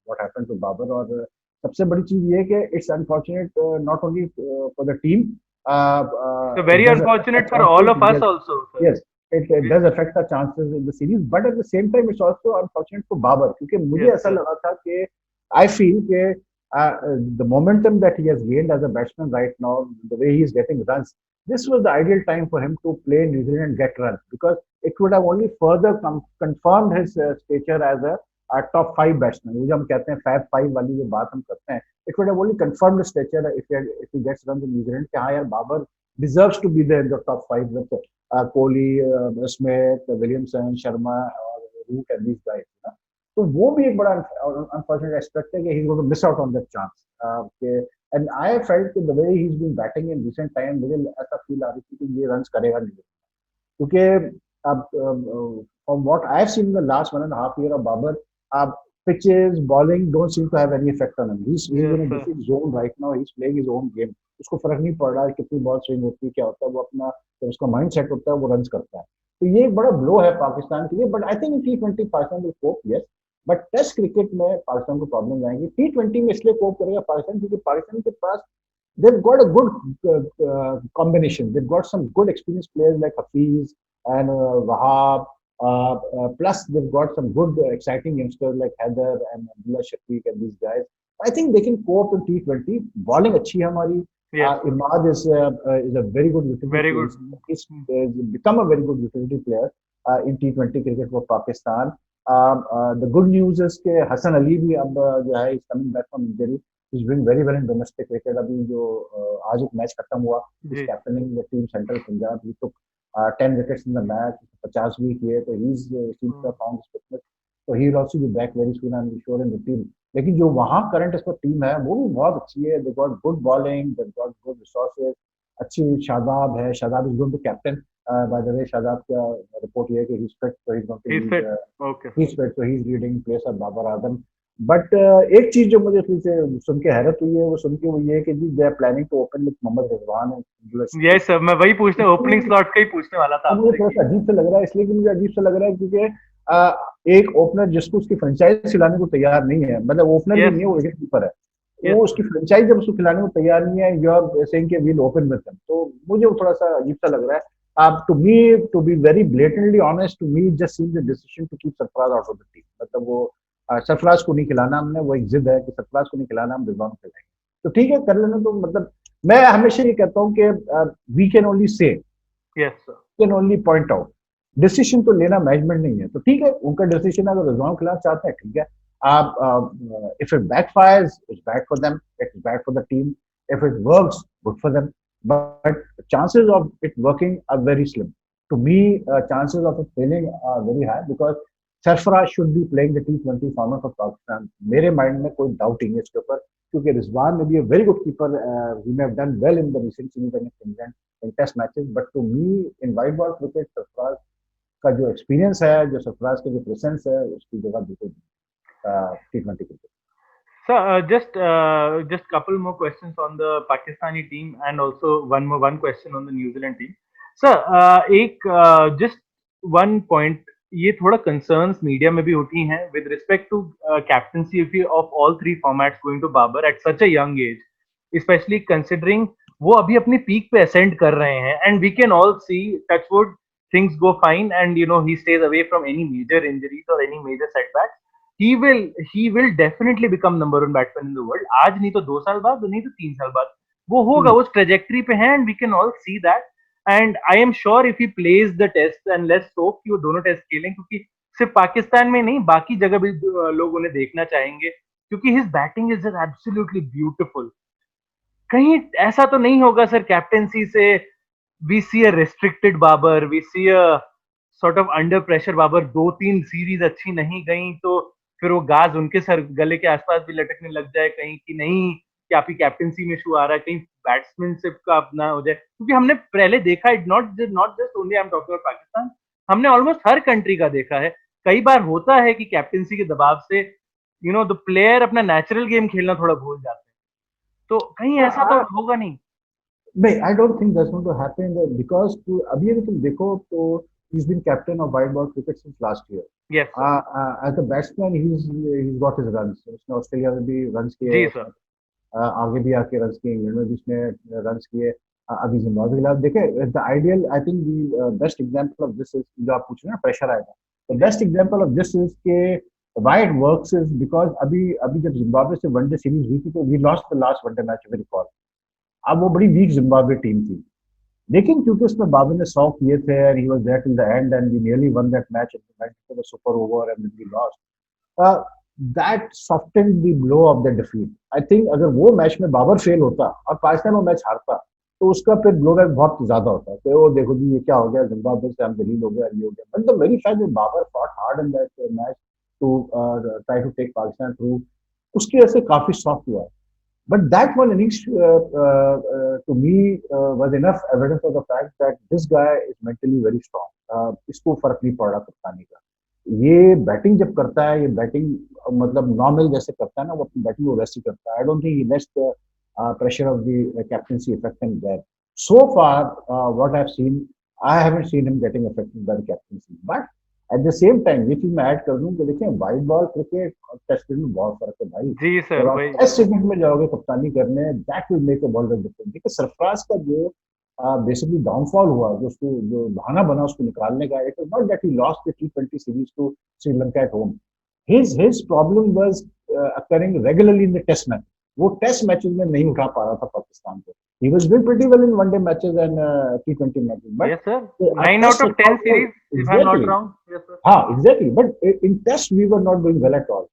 what happened to Babar, और सबसे बड़ी चीज ये है कि it's unfortunate not only for the team, So it very does affect unfortunate the for all chances. of us Yes, also, sir. yes, it does affect the chances in the series, but at the same time it's also unfortunate for Babar, क्योंकि मुझे Yes, ऐसा sir. लगा था कि I feel कि the momentum that he has gained as a batsman right now, the way he is getting runs, this was the ideal time for him to play New Zealand and get runs, because it would have only further confirmed his stature as a top 5 batsman। वो जो हम कहते हैं Fab 5 वाली जो बात हम करते हैं, it would have only confirmed his stature if he gets runs in New Zealand कि हाँ यार, Babar deserves to be there in the top 5 with Kohli, Smith, Williamson, Sharma और रूट एंड दीस गाइस ना। तो वो भी एक बड़ा अनफॉर्चुनेट एस्पेक्ट है कि he is going to miss out on that chance. And I felt the way he is been batting in recent time, मुझे ऐसा फील आ रही थी कि ये रन करेगा नहीं, क्योंकि अब from what I've seen in the last 1.5 year of Babar, pitches, bowling don't seem to have any effect on him. He's Yes, in a sir. different zone right now. He's playing his own game. उसको फर्क नहीं पड़ रहा है कितनी ball swing होती है, क्या होता है, वो अपना जब उसका माइंड सेट होता है वो रन करता है। तो ये एक बड़ा ब्लो है पाकिस्तान के लिए, but I think T20 Pakistan will cope, yes. But test cricket में पाकिस्तान को प्रॉब्लम आएगी। T20 में इसलिए कोप करेगा पाकिस्तान क्योंकि पाकिस्तान के पास they've got a good combination. They've got some good experienced players like Hafiz and Wahab. Plus, they've got some good, exciting youngsters like Heather and Abdullah Shafiq and these guys. I think they can cope in T20. Bowling अच्छी है हमारी. Yes, Imad is a very good utility very player. good. He's become a very good utility player in T20 cricket for Pakistan. The good news is कि हसन अली भी अब जो है is coming back from injury. He's doing very well in domestic cricket. अभी जो आज एक match खत्म हुआ, he's ji. captaining the team Central Punjab. He took 10 wickets in the match, 50 भी किए, तो he's seems to have found his fitness. So he will also be back very soon, I'm sure, in the team. लेकिन जो वहाँ current इसको team है वो भी बहुत अच्छी है. They got good bowling, they got good resources. अच्छी शादाब है, Shadab is going to captain. By the way, Shadab का रिपोर्ट ये है कि he's fit, so he's going to He's lead. fit. Okay. He's fit, so he's leading in place of Babar Azam. But एक चीज जो मुझे से सुन के हैरत हुई है, वो सुन के वो ये है कि जी they are planning to open with Mohammad Rizwan. Yes sir, मैं वही पूछने ओपनिंग स्लॉट का ही पूछने वाला था मुझे आपसे थोड़ा सा अजीब सा लग रहा है, इसलिए कि मुझे अजीब सा लग रहा है क्योंकि एक ओपनर जिसको उसकी फ्रेंचाइज खिलाने को तैयार नहीं है, मतलब ओपनर भी यस नहीं है, वो विकेट कीपर है, यस वो उसकी फ्रेंचाइज जब उसको खिलाने को तैयार नहीं है, यू आर सेइंग कि वील ओपन विद देम, तो मुझे वो थोड़ा सा अजीब सा लग रहा है। To me, to be very blatantly honest, to me just seems a decision to keep Sarfaraz out of the team. मतलब वो सरफराज को नहीं खिलाना हमने, वो एक जिद है कि सरफराज को नहीं खिलाना, हम रिजवान को खिलाएंगे, तो ठीक है कर लेना। तो मतलब मैं हमेशा ये कहता हूँ कि we can only say, yes sir, can only point out, decision तो लेना मैनेजमेंट नहीं है। तो ठीक है, उनका डिसीजन है, अगर रिजवान खिलाना चाहते हैं ठीक है। आप if it backfires it's bad for them, it's bad for the team. If it works, good for them, but chances of it working are very slim. To me, chances of it failing are very high because Sarfaraz should be playing the T20 format for Pakistan. मेरे mind में कोई doubt नहीं है इसके ऊपर, क्योंकि रिजवान में भी a very good keeper, he may have done well in the recent series against England in test matches, but to me in white ball cricket Sarfaraz का जो एक्सपीरियंस है, जो सरफराज का जो प्रेजेंस है, उसकी जगह बिल्कुल T20 cricket. sir, just couple more questions on the Pakistani team and also one question on the New Zealand team. Sir, एक just one point, ये थोड़ा concerns मीडिया में भी उठी हैं with respect to captaincy of all three formats going to Babar at such a young age, especially considering वो अभी अपनी peak पे ascend कर रहे हैं, and we can all see, touch wood, things go fine and you know he stays away from any major injuries or any major setbacks. he will definitely become number one batsman in the world. आज नहीं तो 2 साल बाद, नहीं तो 3 साल बाद वो होगा, उस ट्रेजेक्टरी पे है, and we can all see that. And I am sure if he plays the test, and let's hope कि वो दोनों टेस्ट खेलें, क्योंकि सिर्फ पाकिस्तान में नहीं बाकी जगह भी लोग उन्हें देखना चाहेंगे, क्योंकि his batting is just absolutely beautiful. कहीं ऐसा तो नहीं होगा सर कैप्टेंसी से we see a restricted Babar, we see a sort of under pressure Babar, 2-3 series अच्छी नहीं गई तो फिर वो गाज उनके सर गले के आसपास भी लटकने लग जाए कहीं कि नहीं कि आपकी कैप्टेंसी में इशू आ रहा है, कहीं बैट्समैनशिप का अपना हो जाए, क्योंकि हमने पहले देखा है, not just only I am talking about Pakistan, हमने ऑलमोस्ट हर कंट्री का देखा है। कई बार होता है कि कैप्टेंसी के दबाव से यू नो द प्लेयर अपना नेचुरल गेम खेलना थोड़ा भूल जाते हैं, तो कहीं ऐसा तो होगा नहीं। नहीं, I don't think that's going to happen because अभी अगर तुम देखो तो he's been captain of white ball cricket since last year. Yes sir. As a batsman, he's got his runs. उसने ऑस्ट्रेलिया में भी runs किए, जी सर, आगे भी आके runs किए, इंग्लैंड में भी उसने runs किए, अभी जिम्बाब्वे के खिलाफ देखे। The ideal, I think the best example of this is, जो आप पूछ रहे हैं ना प्रेशर आएगा, the best example of this is के why it works is because अभी अभी जब जिम्बाब्वे से वनडे सीरीज हुई थी तो we lost the last one day match, we recall. अब वो बड़ी वीक जिम्बाब्वे टीम थी, लेकिन क्योंकि उसमें बाबर ने 100 किए थे and he was there till the end and we nearly won that match and we went to the super over and then we lost. That softened the blow of the defeat. I think अगर वो match में Babar fail होता और पाकिस्तान वो match हारता तो उसका फिर ब्लोबैक बहुत ज्यादा होता है कि वो देखो जी ये क्या हो गया, जिम्बाब्वे से हम दलील हो गया, ये हो गया। But the very fact that Babar fought hard in that match to try to take Pakistan through, उसकी वजह से काफी सॉफ्ट हुआ। But that one innings to me was enough evidence of the fact that this guy is mentally very strong. इसको फर्क नहीं पड़ रहा कप्तानी का। ये बैटिंग जब करता है, ये बैटिंग मतलब नॉर्मल जैसे करता है ना, वो अपनी बैटिंग वो वैसे करता है। आई don't think he let's the pressure of the captaincy affecting there. So far, what I've seen, I haven't seen him getting affected by the captaincy. But at the same time, ये चीज मैं add कर दूं कि देखिए wide ball cricket और test cricket में बहुत फर्क है भाई। जी सर, जब आप वही। टेस्ट क्रिकेट में जाओगे कप्तानी करने, that will make a world of difference. देखिए सरफराज का जो बेसिकली डाउनफॉल हुआ, जो उसको जो बहाना बना उसको निकालने का, it was not that he lost the T20 series to Sri Lanka at home. his problem was occurring regularly in the test match. वो टेस्ट मैचेस में नहीं उठा पा रहा था पाकिस्तान को। He was doing pretty well in one day matches and T20 matches, but Yes, sir. 9 out of 10 series, if I'm not exactly, wrong. Yes, sir. हाँ exactly, but in test we were not doing well at all.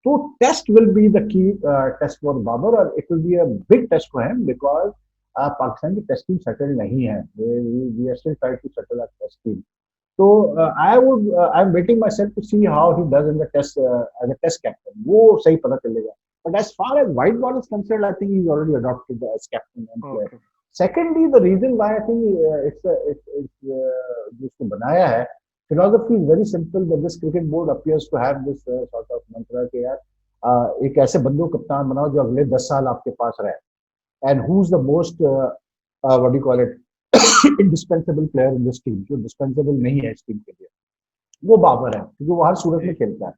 तो test will be the key test for Babar, और it will be a big test for him because Pakistan की test team settle नहीं है। We are still trying to settle our test team. So I'm waiting myself to see how he does in the test as a test captain. वो सही पता चलेगा. But as far as white ball is concerned, I think he's already adopted as captain and player. Okay. Secondly, the reason why I think जिसको बनाया है, philosophy is very simple. That this cricket board appears to have this sort of mantra कि यार एक ऐसे बंदे को कप्तान बनाओ जो अगले 10 साल आपके पास रहे. And who's the most what do you call it, indispensable player in this team, जो dispensable नहीं है इस टीम के लिए, वो बाबर है, क्योंकि वो हर सूरत में खेलता है।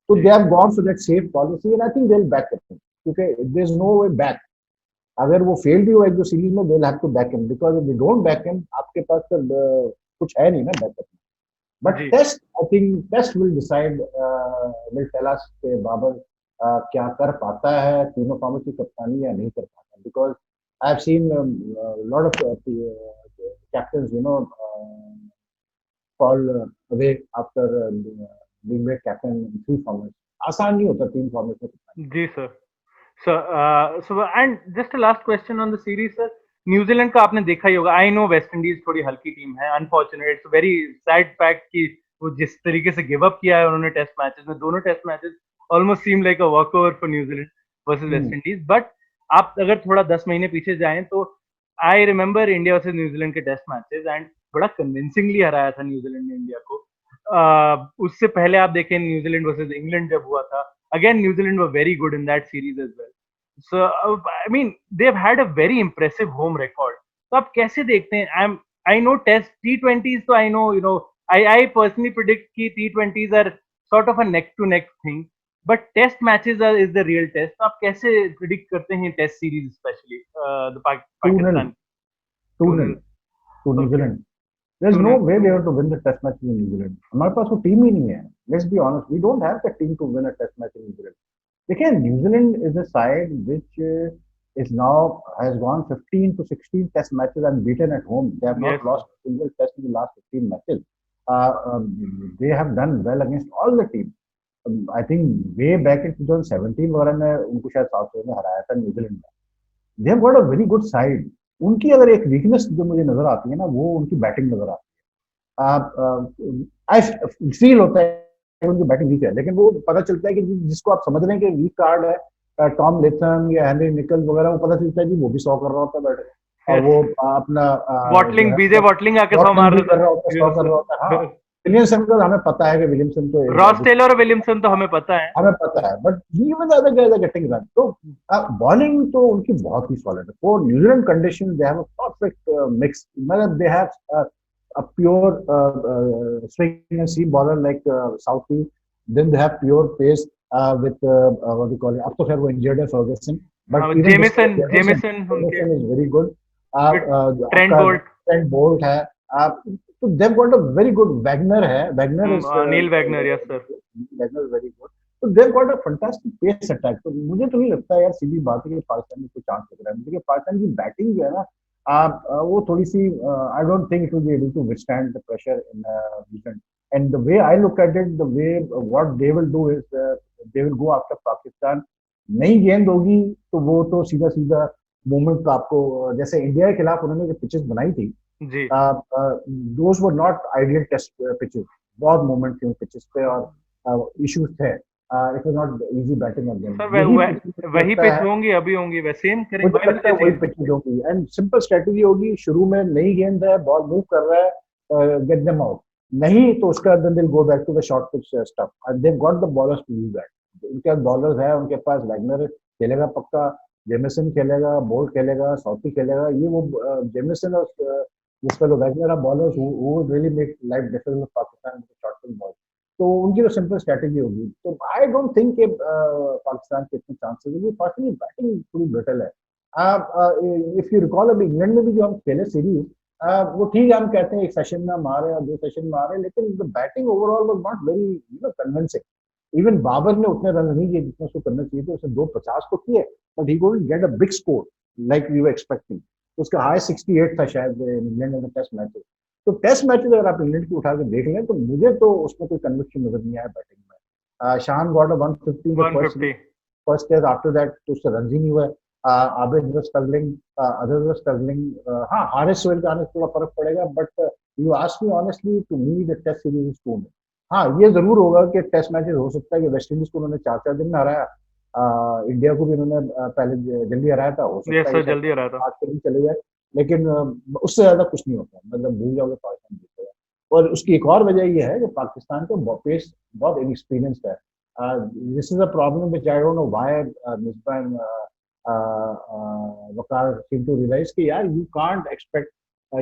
तो they have gone for that safe policy and I think they will back him, क्योंकि there is no way back. अगर वो फेल भी हुआ एक दो सीरीज में, they will have to back him, because if you don't back him, आपके पास तो कुछ है नहीं ना बैकअप में। बट जी। Test, I think test will decide, will tell us कि बाबर क्या कर पाता है तीनों फॉर्मेट की कप्तानी या नहीं कर पाता, because I have seen lot of captains, fall away after being made captain in 3 formats. आसान नहीं होता 3 फॉर्मेट में। जी sir. So and just a last question on the series, sir. New Zealand का आपने देखा ही होगा। आई नो वेस्ट इंडीज थोड़ी हल्की टीम है, unfortunate, it's very sad fact कि वो जिस तरीके से गिव अप किया है उन्होंने टेस्ट मैचेस में, दोनों test matches almost seem like a walkover for New Zealand versus West Indies. बट आप अगर थोड़ा 10 महीने पीछे जाएं तो I remember India versus New Zealand के टेस्ट मैचेस, एंड बड़ा कन्विंसिंगली हराया था न्यूजीलैंड ने इंडिया को। उससे पहले आप देखें न्यूजीलैंड वर्सेस इंग्लैंड जब हुआ था, again New Zealand were very good in that series as well. So I mean they've had a very impressive home record. तो आप कैसे देखते हैं? I know test T20s, so I know, I personally predict कि T20s are sort of a neck to neck thing, but test matches is the real test. तो आप कैसे predict करते हैं test series, especially the Pakistan? 2-0 to New Zealand. There's no way they are to win the test match in New Zealand. हमारे पास वो team ही नहीं है. Let's be honest, we don't have the team to win a test match in New Zealand. देखिए New Zealand is a side which is now has gone 15 to 16 test matches and beaten at home. They have not Yes. lost a single test in the last 15 matches. They have done well against all the teams. I think way back in 2017 वगैरह में उनको शायद south Africa में हराया था New Zealand में. They have got a very good side. उनकी अगर एक वीकनेस जो मुझे नजर आती है ना, वो उनकी बैटिंग नजर आती है. आई फील होता है उनकी बैटिंग वीक है, लेकिन वो पता चलता है कि जिसको आप समझ रहे हैं कि वीक कार्ड है, टॉम लेथम या हेनरी निकल्स वगैरह, वो पता चलता है कि वो भी 100 कर रहा होता है बैट, और वो अपना वॉटलिंग, बीजे वॉटलिंग आके 100 मार कर रहा होता है, 100 कर रहा होता है. हाँ, विलियमसन को हमें पता है कि विलियमसन तो रॉस टेलर और विलियमसन तो हमें पता है, but even the other guys are getting run. तो बॉलिंग तो उनकी बहुत ही सॉलिड है. For New Zealand condition they have a perfect mix, मतलब they have a pure swing and seam bowler like Southee. Then they have pure pace with what do you call it? अब तो खैर वो injured है Ferguson, but Jamieson is very good. Trent Bolt है. So they've got a very good Wagner है. Wagner is Neil Wagner, yes sir. Wagner is very good. So they've got a fantastic pace attack. तो मुझे तो नहीं लगता यार सीधी बात है कि पाकिस्तान में कोई चांस लग रहा है. मुझे पाकिस्तान की बैटिंग जो है ना, वो थोड़ी सी I don't think it will be able to withstand the pressure in Newton. And the way I look at it, the way what they will do is they will go after Pakistan. नई गेंद होगी तो वो तो सीधा सीधा movement तो आपको जैसे इंडिया के खिलाफ उन्होंने जो पिचेस बनाई थी, जी those were not ideal test pitches, बहुत मूवमेंट थी उन पिचेस पे और इश्यूज थे, it was not easy batting on them. Sir, यही पिच मुझे वही लगता पिच है, होंगी, अभी होंगी वैसे, सेम करेक्ट, मुझे व्हाई विल लगता दे है वही चेंज? पिचेज होगी एंड सिंपल स्ट्रेटेजी होगी, शुरू में नई गेंद है, बॉल मूव कर रहा है, गेट देम आउट, नहीं तो उसका then they go back to the short pitch stuff and they got the bowlers to do that. उनके पास बॉलर्स है, उनके पास वैगनर खेलेगा पक्का, जेमिसन खेलेगा, बोल्ट खेलेगा, साउथी खेलेगा, ये वो जेमिसन और जिसका जो वैगनर है bowlers who really make life difficult for Pakistan with short pitch ball. तो उनकी तो सिंपल स्ट्रेटेजी होगी, तो आई डोंट थिंक कि पाकिस्तान के इतने चांसेस होंगे, पर्सनली बैटिंग थोड़ी ब्रिटल है। इफ यू रिकॉल अभी इंग्लैंड में भी जो हम खेले सीरीज, वो ठीक है, हम कहते हैं एक सेशन में मारे और दो सेशन में मारे, लेकिन the batting overall was not very convincing. Even Babar ने उतने रन नहीं किए जितने उसको करना चाहिए थे, उसने 250 तो किए, but he couldn't get a big score like we were expecting. उसका हाई 68 था शायद इंग्लैंड में टेस्ट मैच। तो टेस्ट मैच अगर आप इंग्लैंड की उठा के देख लें तो मुझे तो उसमें कोई कन्विक्शन नजर नहीं आया बैटिंग में। शान got a 150 the 150। first test after that तो उससे रन ही नहीं हुआ। Abid was struggling, others were struggling। हाँ, हारिस सोहेल का आने से थोड़ा फर्क पड़ेगा, but you ask me honestly, to me the test series is two. हाँ, ये जरूर होगा कि टेस्ट मैचेस हो सकता है कि वेस्ट इंडीज को उन्होंने 4-4 दिन में हराया, इंडिया को भी उन्होंने पहले जल्दी हराया था, हो सकता यस है सर, कि शायद जल्दी आ रहा था। 8 दिन चले जाए, लेकिन उससे ज्यादा कुछ नहीं होता, मतलब भूल जाओगे पाकिस्तान जीतेगा। और उसकी एक और वजह यह है कि पाकिस्तान का पेस बहुत इनएक्सपीरियंस्ड है। This is a problem which I don't know why Misbah and Waqar seem to realize कि यार you can't expect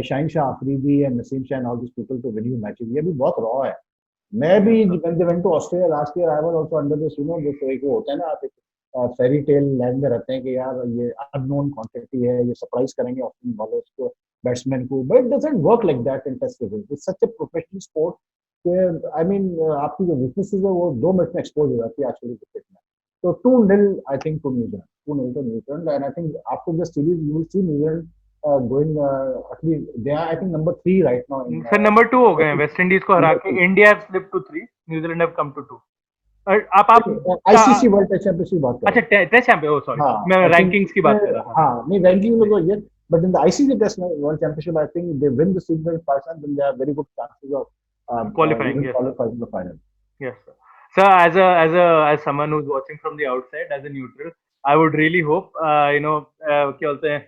Shaheen Shah Afridi and Naseem Shah and all these people to win you matches। ये भी बहुत raw है। मैं भी yes sir. when they went to Australia last year, I was also under this, this एक वो होता है ना, आप एक फेरी टेल लैंड में रहते हैं कि यार ये अननोन क्वांटिटी है, ये सरप्राइज करेंगे ऑस्ट्रेलियन बॉलर्स को, बैट्समैन को, but it doesn't work like that in test cricket. It's such a professional sport कि आई मीन आपकी जो वीकनेसेस है वो 2 मिनट में एक्सपोज हो जाती है आजकल की क्रिकेट में। तो 2-0 I think to New Zealand, 2-0 to New Zealand, and I think after the series you will see New Zealand going at least they are I think number 3 right now in sir, number 2 हो गए हैं, West Indies को हरा number के 2 India have slipped to 3, New Zealand have come to 2। आप ICC world test championship की बात कर अच्छा, रहा हूँ। टेस्ट चैंपियन, ओ सॉरी, हाँ, मैं आई थिंक रैंकिंग्स की उसमें, बात कर रहा था। हाँ नहीं रैंकिंग में जी, तो ये, but in the ICC test world championship I think they win the series with Pakistan, then they have very good chances of qualifying, even yes sir. qualifying the final। Yes, sir. Sir, as someone who's watching from the outside, as a neutral, I would really hope, क्या बोलते हैं,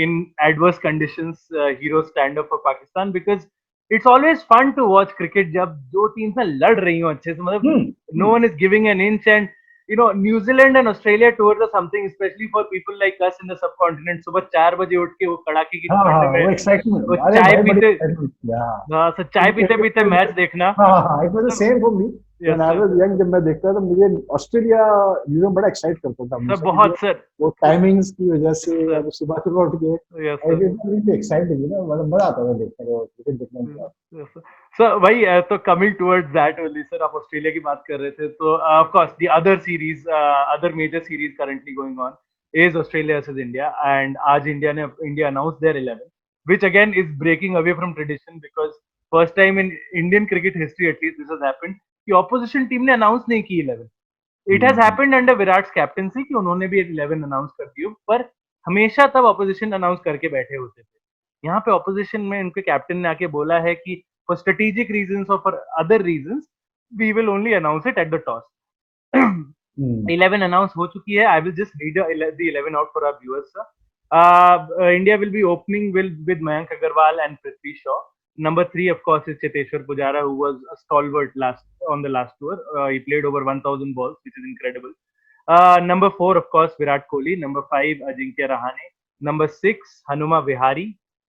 in adverse conditions, heroes stand up for Pakistan, because it's always fun to watch cricket जब दो team से लड़ रही हो अच्छे से, मतलब no one is giving an inch, and New Zealand and Australia tours are something, especially for people like us in the subcontinent, सुबह 4 बजे उठ के वो कड़ाके की हाँ हाँ, ठंड में वो एक्साइटमेंट, वो अरे चाय भाई बड़ी पीते, एक्साइटमेंट थी, हाँ। हाँ, सर, चाय पीते पीते मैच देखना। हाँ हाँ, it was the same for me when yes I sir. Was young. जब मैं देखता था मुझे ऑस्ट्रेलिया न्यूजीलैंड बड़ा एक्साइट करता था सर हमेशा, क्योंकि बहुत सर। वो टाइमिंग्स की वजह से सर, और सुबह सुबह उठ के यस सर। ऐसे एक्साइटेड, मतलब मजा आता था देखने को, क्रिकेट देखने में। Yes sir. सर भाई, तो coming towards that only sir, आप ऑस्ट्रेलिया की बात कर रहे थे, तो of course the other series, other major series currently going on is Australia versus India, and आज India announced their 11, which again is breaking away from tradition, because first time in Indian cricket history at least this has happened कि opposition team ने announce नहीं की 11। It has happened under Virat captaincy कि उन्होंने भी 11 announce कर दी, पर हमेशा तब ऑपोजिशन अनाउंस करके बैठे होते थे। यहाँ पे ऑपोजिशन में उनके कैप्टन ने आके बोला है कि फॉर स्ट्रेटेजिक रीजंस और for other reasons we will only announce it at the toss. 11 announce हो चुकी है। I will just read the 11 out for our viewers. India will be opening with Mayank Agarwal and Prithvi Shaw. Number 3, of course, is Cheteshwar Pujara, who was a stalwart on the last tour. He played over 1,000 balls, which is incredible. Number 4, of course, Virat Kohli. Number 5, Ajinkya Rahane. Number 6, Hanuma Vihari.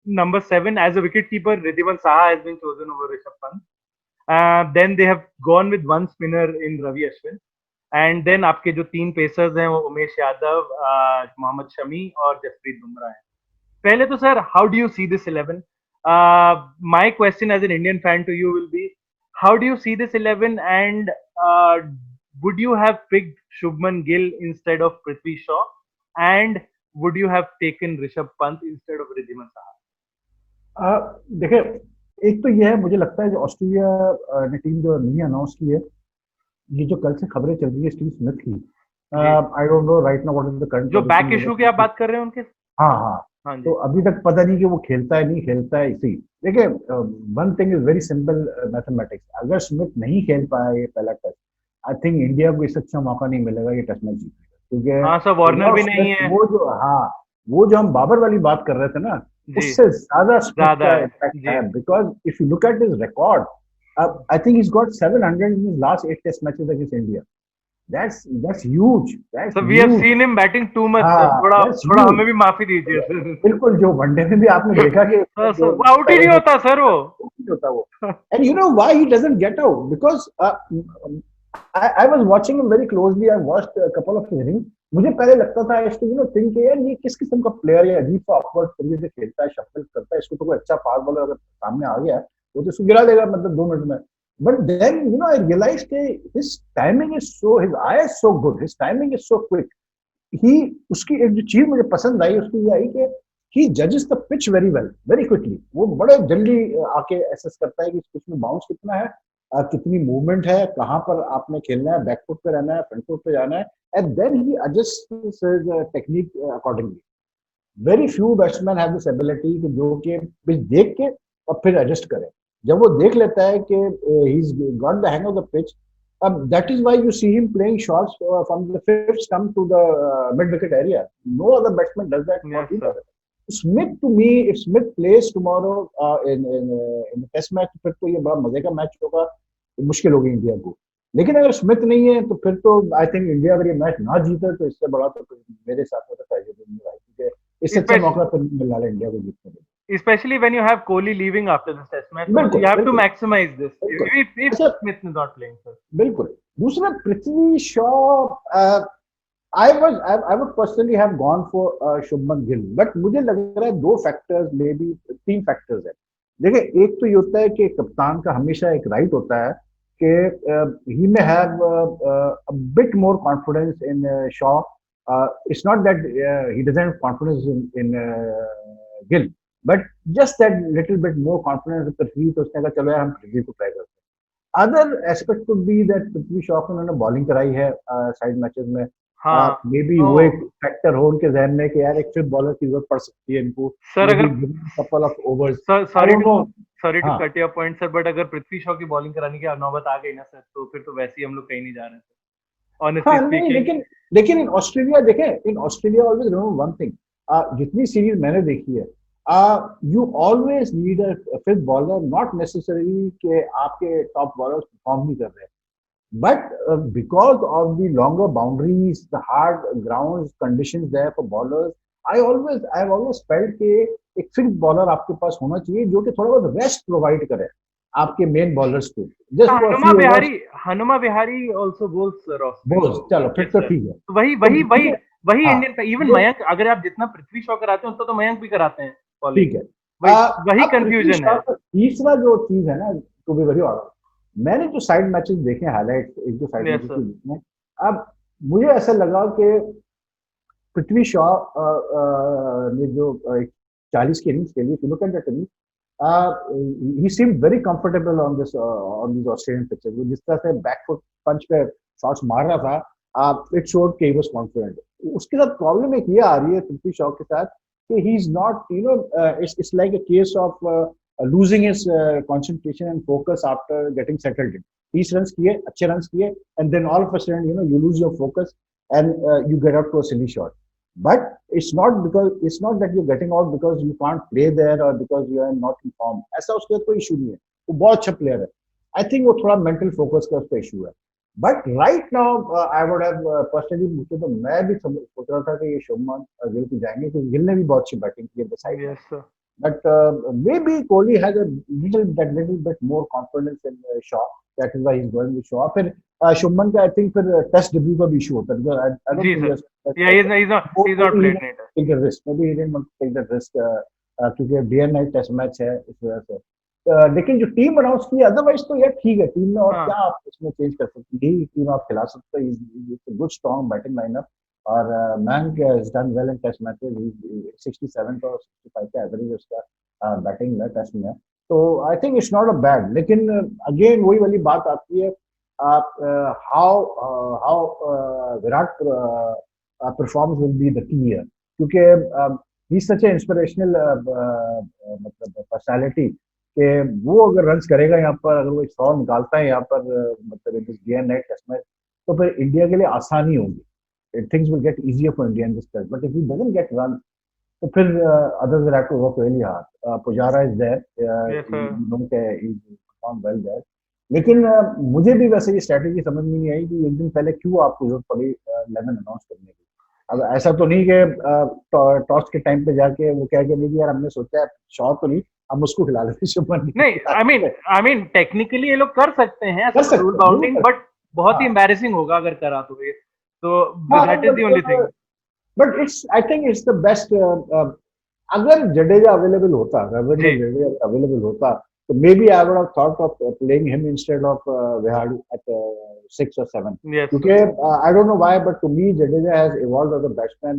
Number 7, as a wicketkeeper, Ridhiman Saha has been chosen over Rishabh Pant. Then they have gone with one spinner in Ravi Ashwin. And then आपके जो 3 pacers हैं वो उमेश यादव, मोहम्मद शमी और जसप्रीत बुमराह हैं। पहले तो sir, how do you see this 11? My question as an Indian fan to you will be, how do you see this 11, and would you have picked Shubman Gill instead of Prithvi Shaw, and would you have taken Rishabh Pant instead of Ridhiman Saha? देखिए, एक तो यह है, मुझे लगता है जो Australia ने टीम जो नहीं अनाउंस की है, ये जो कल से खबरें चल रही है स्टीव स्मिथ की, जी। I don't know right now what is the current जो पोजीशन, बैक इशू की आप बात कर रहे हैं उनके। हाँ हाँ। हाँ तो जी। अभी तक पता नहीं कि वो खेलता है नहीं खेलता है। इसी देखिए, one thing is very simple mathematics, अगर स्मिथ नहीं खेल पाया ये पहला टेस्ट, आई थिंक इंडिया को इससे अच्छा मौका नहीं मिलेगा ये टेस्ट मैच जीतने का, हाँ सर, क्योंकि वार्नर विदाउट भी नहीं स्मिथ है। वो जो, हाँ, वो जो हम बाबर वाली बात कर रहे थे ना, जी। उससे ज्यादा स्मिथ ज्यादा का है। इम्पैक्ट जी। है, because if you look at his record, I think he's got 700 in his last 8 test matches against India. That's huge, that's sir we have huge. Seen him batting too much sir, हाँ, थोड़ा that's थोड़ा huge. हमें भी माफी दीजिए sir. बिल्कुल, जो one day में भी आपने देखा कि सर जो वो आउट ही पहले नहीं होता सर वो। वो नहीं होता वो। And you know why he doesn't get out? Because I was watching him very closely. I watched a couple of innings. मुझे पहले लगता था, इसको थिंक यार ये किस किस्म का प्लेयर है, अजीब सा ऑकवर्ड तरीके से खेलता है, शफल करता है, इसको तो कोई अच्छा फास्ट बॉलर अगर सामने आ गया वो तो इसको गिरा देगा मतलब 2 मिनट में। बट देन आई रियलाइज के his timing is so, his eye is so good, his timing is so quick. He, उसकी एक जो चीज मुझे पसंद आई उसकी ये आई कि ही जजेस the pitch very well, very quickly. वो बड़े जल्दी आके एसेस करता है कि इस पिच में बाउंस कितना है, कितनी मूवमेंट है, कहाँ पर आपने खेलना है, बैकफुट पे रहना है, फ्रंट फुट पे जाना है, and then he adjust technique accordingly. Very few batsman have this ability कि जो कि पिच देख के और फिर एडजस्ट करे। जब वो देख लेता है कि he is got the hang of the pitch, that is why you see him playing shots from the fifth stump to the mid wicket area. No other batsman does that. Yes What he sir. does. Smith, to me, if Smith plays tomorrow in the test match, फिर तो ये बड़ा मजे का match होगा, मुश्किल होगी India को। लेकिन अगर स्मिथ नहीं है तो फिर तो आई थिंक इंडिया अगर ये मैच ना जीते तो इससे बड़ा तो मेरे साथ में तो ट्रेजेडी नहीं रहा, क्योंकि इससे अच्छा मौका तो नहीं मिलने वाला इंडिया को जीतने का। Especially when you have Kohli leaving after this test match, so बिल्कुल you have to बिल्कुल maximize this बिल्कुल। if अच्छा, Smith is not playing, sir. बिल्कुल। दूसरा Prithvi Shaw, I would personally have gone for Shubman Gill, but मुझे लग रहा है दो फैक्टर्स, मे बी 3 फैक्टर्स है। देखिए, एक तो ये होता है कि कप्तान का हमेशा एक राइट होता है कि he may have a bit more confidence in Shaw. It's not that he doesn't have confidence in Gill, but just that little bit more confidence Prithvi, तो उसने कहा चलो यार हम पृथ्वी को ट्राई करते हैं। Other aspect could be that Prithvi Shaw को उन्होंने बॉलिंग कराई है साइड मैचेस में, हाँ मे बी तो वो एक फैक्टर हो उनके जहन में कि यार एक फिफ्थ बॉलर की जरूरत पड़ सकती है इनको, सर मे अगर be couple of overs, sir I sorry don't know. To sorry to हाँ cut your point sir, but अगर पृथ्वी शॉ की बॉलिंग कराने की नौबत आ गई ना सर, तो फिर तो वैसे ही हम लोग कहीं नहीं जा रहे हैं ऑनेस्टली हाँ, नहीं, स्पीकिंग। लेकिन लेकिन इन ऑस्ट्रेलिया देखें, in Australia always remember one thing, जितनी सीरीज मैंने देखी है, you always need a fifth bowler, not necessary कि आपके टॉप बॉलर्स परफॉर्म नहीं कर रहे हैं, but because of the longer boundaries, the hard grounds conditions there for bowlers, I've always felt कि एक फिक्स बॉलर आपके पास होना चाहिए जो कि थोड़ा बहुत रेस्ट प्रोवाइड करे आपके मेन बॉलर्स को, just for Hanuma few Vihari, overs. Hanuma Vihari also bowls sir Australia. बोस, चलो फिर यस तो सर, ठीक है। तो वही तो वही ठीक वही है, वही हाँ, इंडियन, इवन ये मयंक, अगर आप जितना पृथ्वी शॉ कराते हैं उतना तो मयंक भी कराते हैं बॉलिंग। ठीक है। वही वही अब पृथ्वी कंफ्यूजन शॉ है। का तीसरा जो चीज है ना, टू बी वेरी ऑनेस्ट, मैंने जो साइड मैचेस देखे, हाईलाइट एक दो साइड यस मैचेस सर। के जिसमें, अब मुझे ऐसा लगा कि पृथ्वी शॉ ने जो 40 की इनिंग्स खेली, if you look at that innings, he seemed very comfortable on this on these Australian pitches. वो जिस तरह से बैकफुट पंच पे शॉट्स मार रहा था, इट शोड कि he was confident. उसके साथ प्रॉब्लम एक ये आ रही है पृथ्वी शॉ के साथ कि he is not, it's like a case of losing his concentration and focus after getting settled in. 30 runs किए, अच्छे runs किए, and then all of a sudden you lose your focus and you get out to a silly shot. But it's not that you're getting out because you can't play there or because you are not in form. ऐसा उसके साथ कोई issue नहीं है, वो बहुत अच्छा player है। आई थिंक वो थोड़ा मेंटल फोकस का उसका इशू है। But right now I would have personally, मुझे तो मैं भी सोच रहा था कि ये शुभमन गिल को जाएंगे, क्योंकि गिल ने भी बहुत अच्छी बैटिंग की है साइड में। Yes sir. But maybe Kohli has a little bit more confidence in Shaw. That is why he's going with Shaw. फिर शुभमन का आई थिंक फिर टेस्ट डेब्यू का भी इशू होता है, because I don't जी think सर। या he's not maybe he played didn't in it। take the risk. Maybe he didn't want to take that risk क्योंकि day and night test match है इस वजह से। लेकिन जो टीम अनाउंस की, अदरवाइज तो यार ठीक है टीम में, और क्या हाँ आप इसमें चेंज कर सकते हैं, यही टीम आप खिला सकते हैं। गुड स्ट्रॉन्ग बैटिंग लाइनअप, और Mayank has done well in test matches, 67 और 65 का एवरेज उसका बैटिंग में टेस्ट में, तो I think it's not a bad. लेकिन अगेन वही वाली बात आती है how Virat performs will be the key here. क्योंकि he's such an inspirational मतलब personality कि वो अगर रन्स करेगा यहाँ पर, अगर वो 100 निकालता है यहाँ पर मतलब इस डे एंड नाइट टेस्ट में, तो फिर इंडिया के लिए आसानी होगी. Things will get easier for India in this test. But if he doesn't get runs, तो फिर others will have to work really hard. Pujara is there, Yes, you sir. know कि he performed well there. लेकिन मुझे भी वैसे ये strategy समझ में नहीं आई कि एक दिन पहले क्यों आपको जरूरत पड़ी 11 अनाउंस करने की. अब ऐसा तो नहीं कि टॉस के टाइम पे जाके वो कह के नहीं कि यार हमने सोचा है शॉट तो नहीं, हम उसको खिला लेते शुभमन गिल नहीं, को. आई मीन टेक्निकली ये लोग कर सकते हैं कर ऐसा रूल सकते हैं, बिल्कुल बाउंडिंग, कर बट बहुत ही हाँ एम्बैरेसिंग होगा अगर करा तो ये, तो हाँ that is the only thing. But it's I think it's the best. अगर जडेजा अवेलेबल होता, जी. रविंद्र जडेजा अवेलेबल होता, तो maybe I would have thought of playing him instead of Vihari at 6 or 7. Yes क्योंकि I don't know why but to me Jadeja has evolved as a batsman.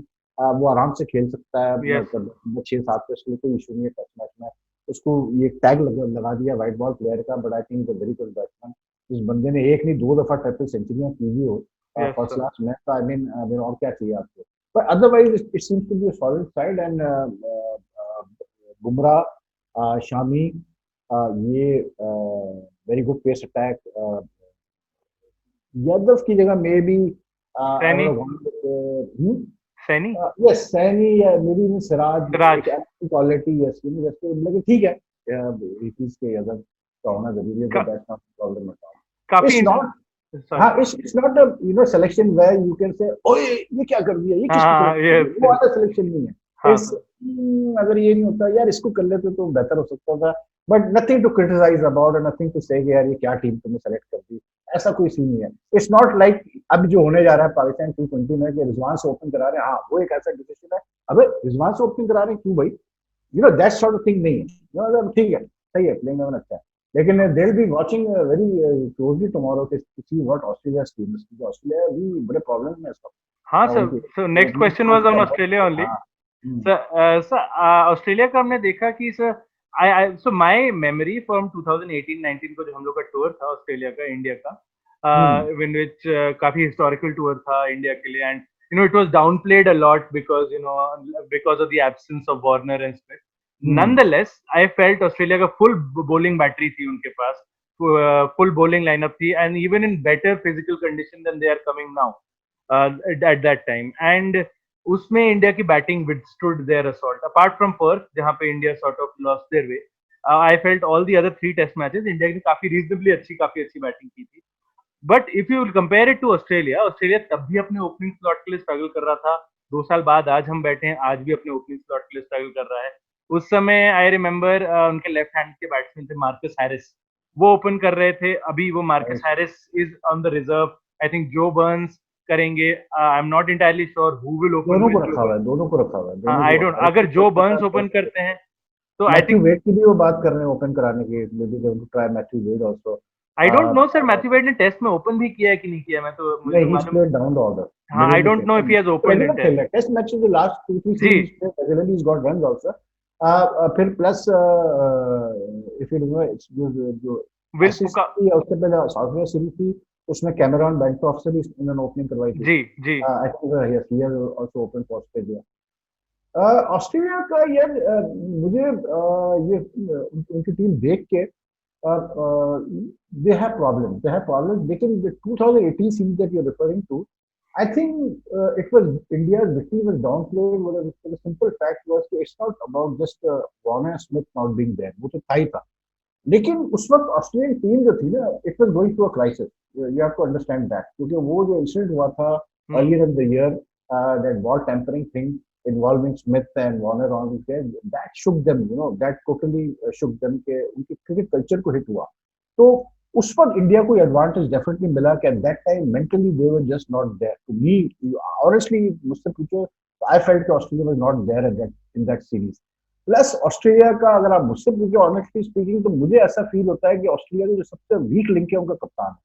वो आराम से खेल सकता है, यस. मतलब 6-7 टेस्ट में कोई इशू नहीं है टेस्ट मैच में. उसको ये टैग लगा दिया व्हाइट बॉल प्लेयर का, but I think is a very good batsman. इस बंदे ने एक नहीं 2 दफा ट्रिपल सेंचुरियां की भी हो यस फर्स्ट सर. क्लास में, तो आई मीन और क्या चाहिए आपको. But otherwise, it seems to be a solid side. And Bumrah, Shami, ये very good pace attack. Yadav की जगह maybe I would Saini. have gone with Saini. yes, Saini, maybe even Siraj. Siraj. एक quality, yes, you know, जैसे लेकिन ठीक है. रिकीज के यादव का होना जरूरी है, का, but that's not the problem at all. काफी It's not. सॉरी. हाँ, it's not a selection where you can say ओए ये क्या कर दिया, ये किसको हाँ, select ये कर दिया, वो वाला सिलेक्शन नहीं है. हाँ इस अगर ये नहीं होता यार इसको कर लेते तो बेहतर हो सकता था. But nothing to criticise about और नथिंग टू से यार ये क्या टीम तुमने सेलेक्ट कर दी, ऐसा कोई सीन नहीं है. इट्स नॉट लाइक अब जो होने जा रहा है पाकिस्तान T20 में कि रिजवान से ओपन करा रहे हैं. हाँ वो एक ऐसा डिसीजन है. अबे रिजवान से ओपन करा रहे हैं क्यों भाई, दैट सॉर्ट ऑफ थिंग नहीं है. ठीक है, सही है, प्लेइंग 11 अच्छा है, लेकिन they will be watching very closely tomorrow to see what Australia team is. Australia भी बड़े प्रॉब्लम में इसका. हाँ sir. So next question was on Australia only. हाँ. सर ऑस्ट्रेलिया का हमने देखा कि sir I saw my memory from 2018-19 को जो हम लोग का टूर था ऑस्ट्रेलिया का, इंडिया का, इन विच काफी हिस्टोरिकल टूर था इंडिया के लिए, and you know it was downplayed a lot because of the absence of Warner and Smith. Nonetheless, I felt Australia का फुल बॉलिंग बैटरी थी उनके पास, फुल बॉलिंग लाइनअप थी, and even in better physical condition than they are coming now at that time. And उसमें India की batting withstood their assault, apart from Perth जहां पे India sort of lost their way. I felt all the other 3 test matches India ने काफी reasonably काफी अच्छी batting की थी. But if you compare it to Australia, Australia तब भी अपने ओपनिंग स्लॉट के लिए स्ट्रगल कर रहा था. 2 साल बाद आज हम बैठे हैं, आज भी अपने ओपनिंग स्लॉट के लिए स्ट्रगल कर रहा है. उस समय आई रिमेम्बर उनके लेफ्ट हैंड के बैट्समैन थे मार्कस हैरिस, वो ओपन कर रहे थे. अभी वो Marcus Harris is on the reserve. I think Joe Burns करेंगे. I am not entirely sure who will open. दोनों को रखा हुआ है. आई डोंट, अगर जो बर्न्स ओपन करते हैं तो आई मैथ्यू थिंक, वेड की भी वो बात कर रहे हैं ओपन कराने की. Maybe they want to try Matthew Wade also. I don't know sir Matthew Wade ने टेस्ट में ओपन भी किया है कि नहीं किया, मैं तो मुझे नहीं, तो ही मालूम. Played down the order. हाँ, I don't know if he has open in test. Test matches the last 2-3 जी. Series regularly he got runs also. फिर plus if you know it's Joe will का. उससे पहले साउथ अफ्रीका सीरीज थी, उसमें Cameron बेंटॉफ से भी इन्होंने ओपनिंग करवाई थी. जी जी. I think yes he has also open for Australia. Australia का यार मुझे ये उनकी टीम देख के they have problems. लेकिन the 2018 series that you're referring to, I think it was India's victory was downplayed. For the simple fact was that it's not about just Warner Smith not being there. वो तो था ही था. लेकिन उस वक्त Australian team जो थी ना, it was going through a crisis. You have to understand that. क्योंकि वो जो इंसिडेंट हुआ था earlier in the year, that ball tampering thing involving Smith and Warner on there, that shook them. That totally shook them. के उनके cricket culture को hit हुआ. तो उस वक्त इंडिया को एडवांटेज डेफिनेटली मिला कि at that time mentally they were just not there. To me honestly मुझसे पूछो, आई फेल्ट कि Australia was not there in that series. Plus Australia का अगर आप मुझसे पूछो ऑनेस्टली स्पीकिंग, तो मुझे ऐसा फील होता है कि ऑस्ट्रेलिया का जो सबसे वीक लिंक है उनका कप्तान है.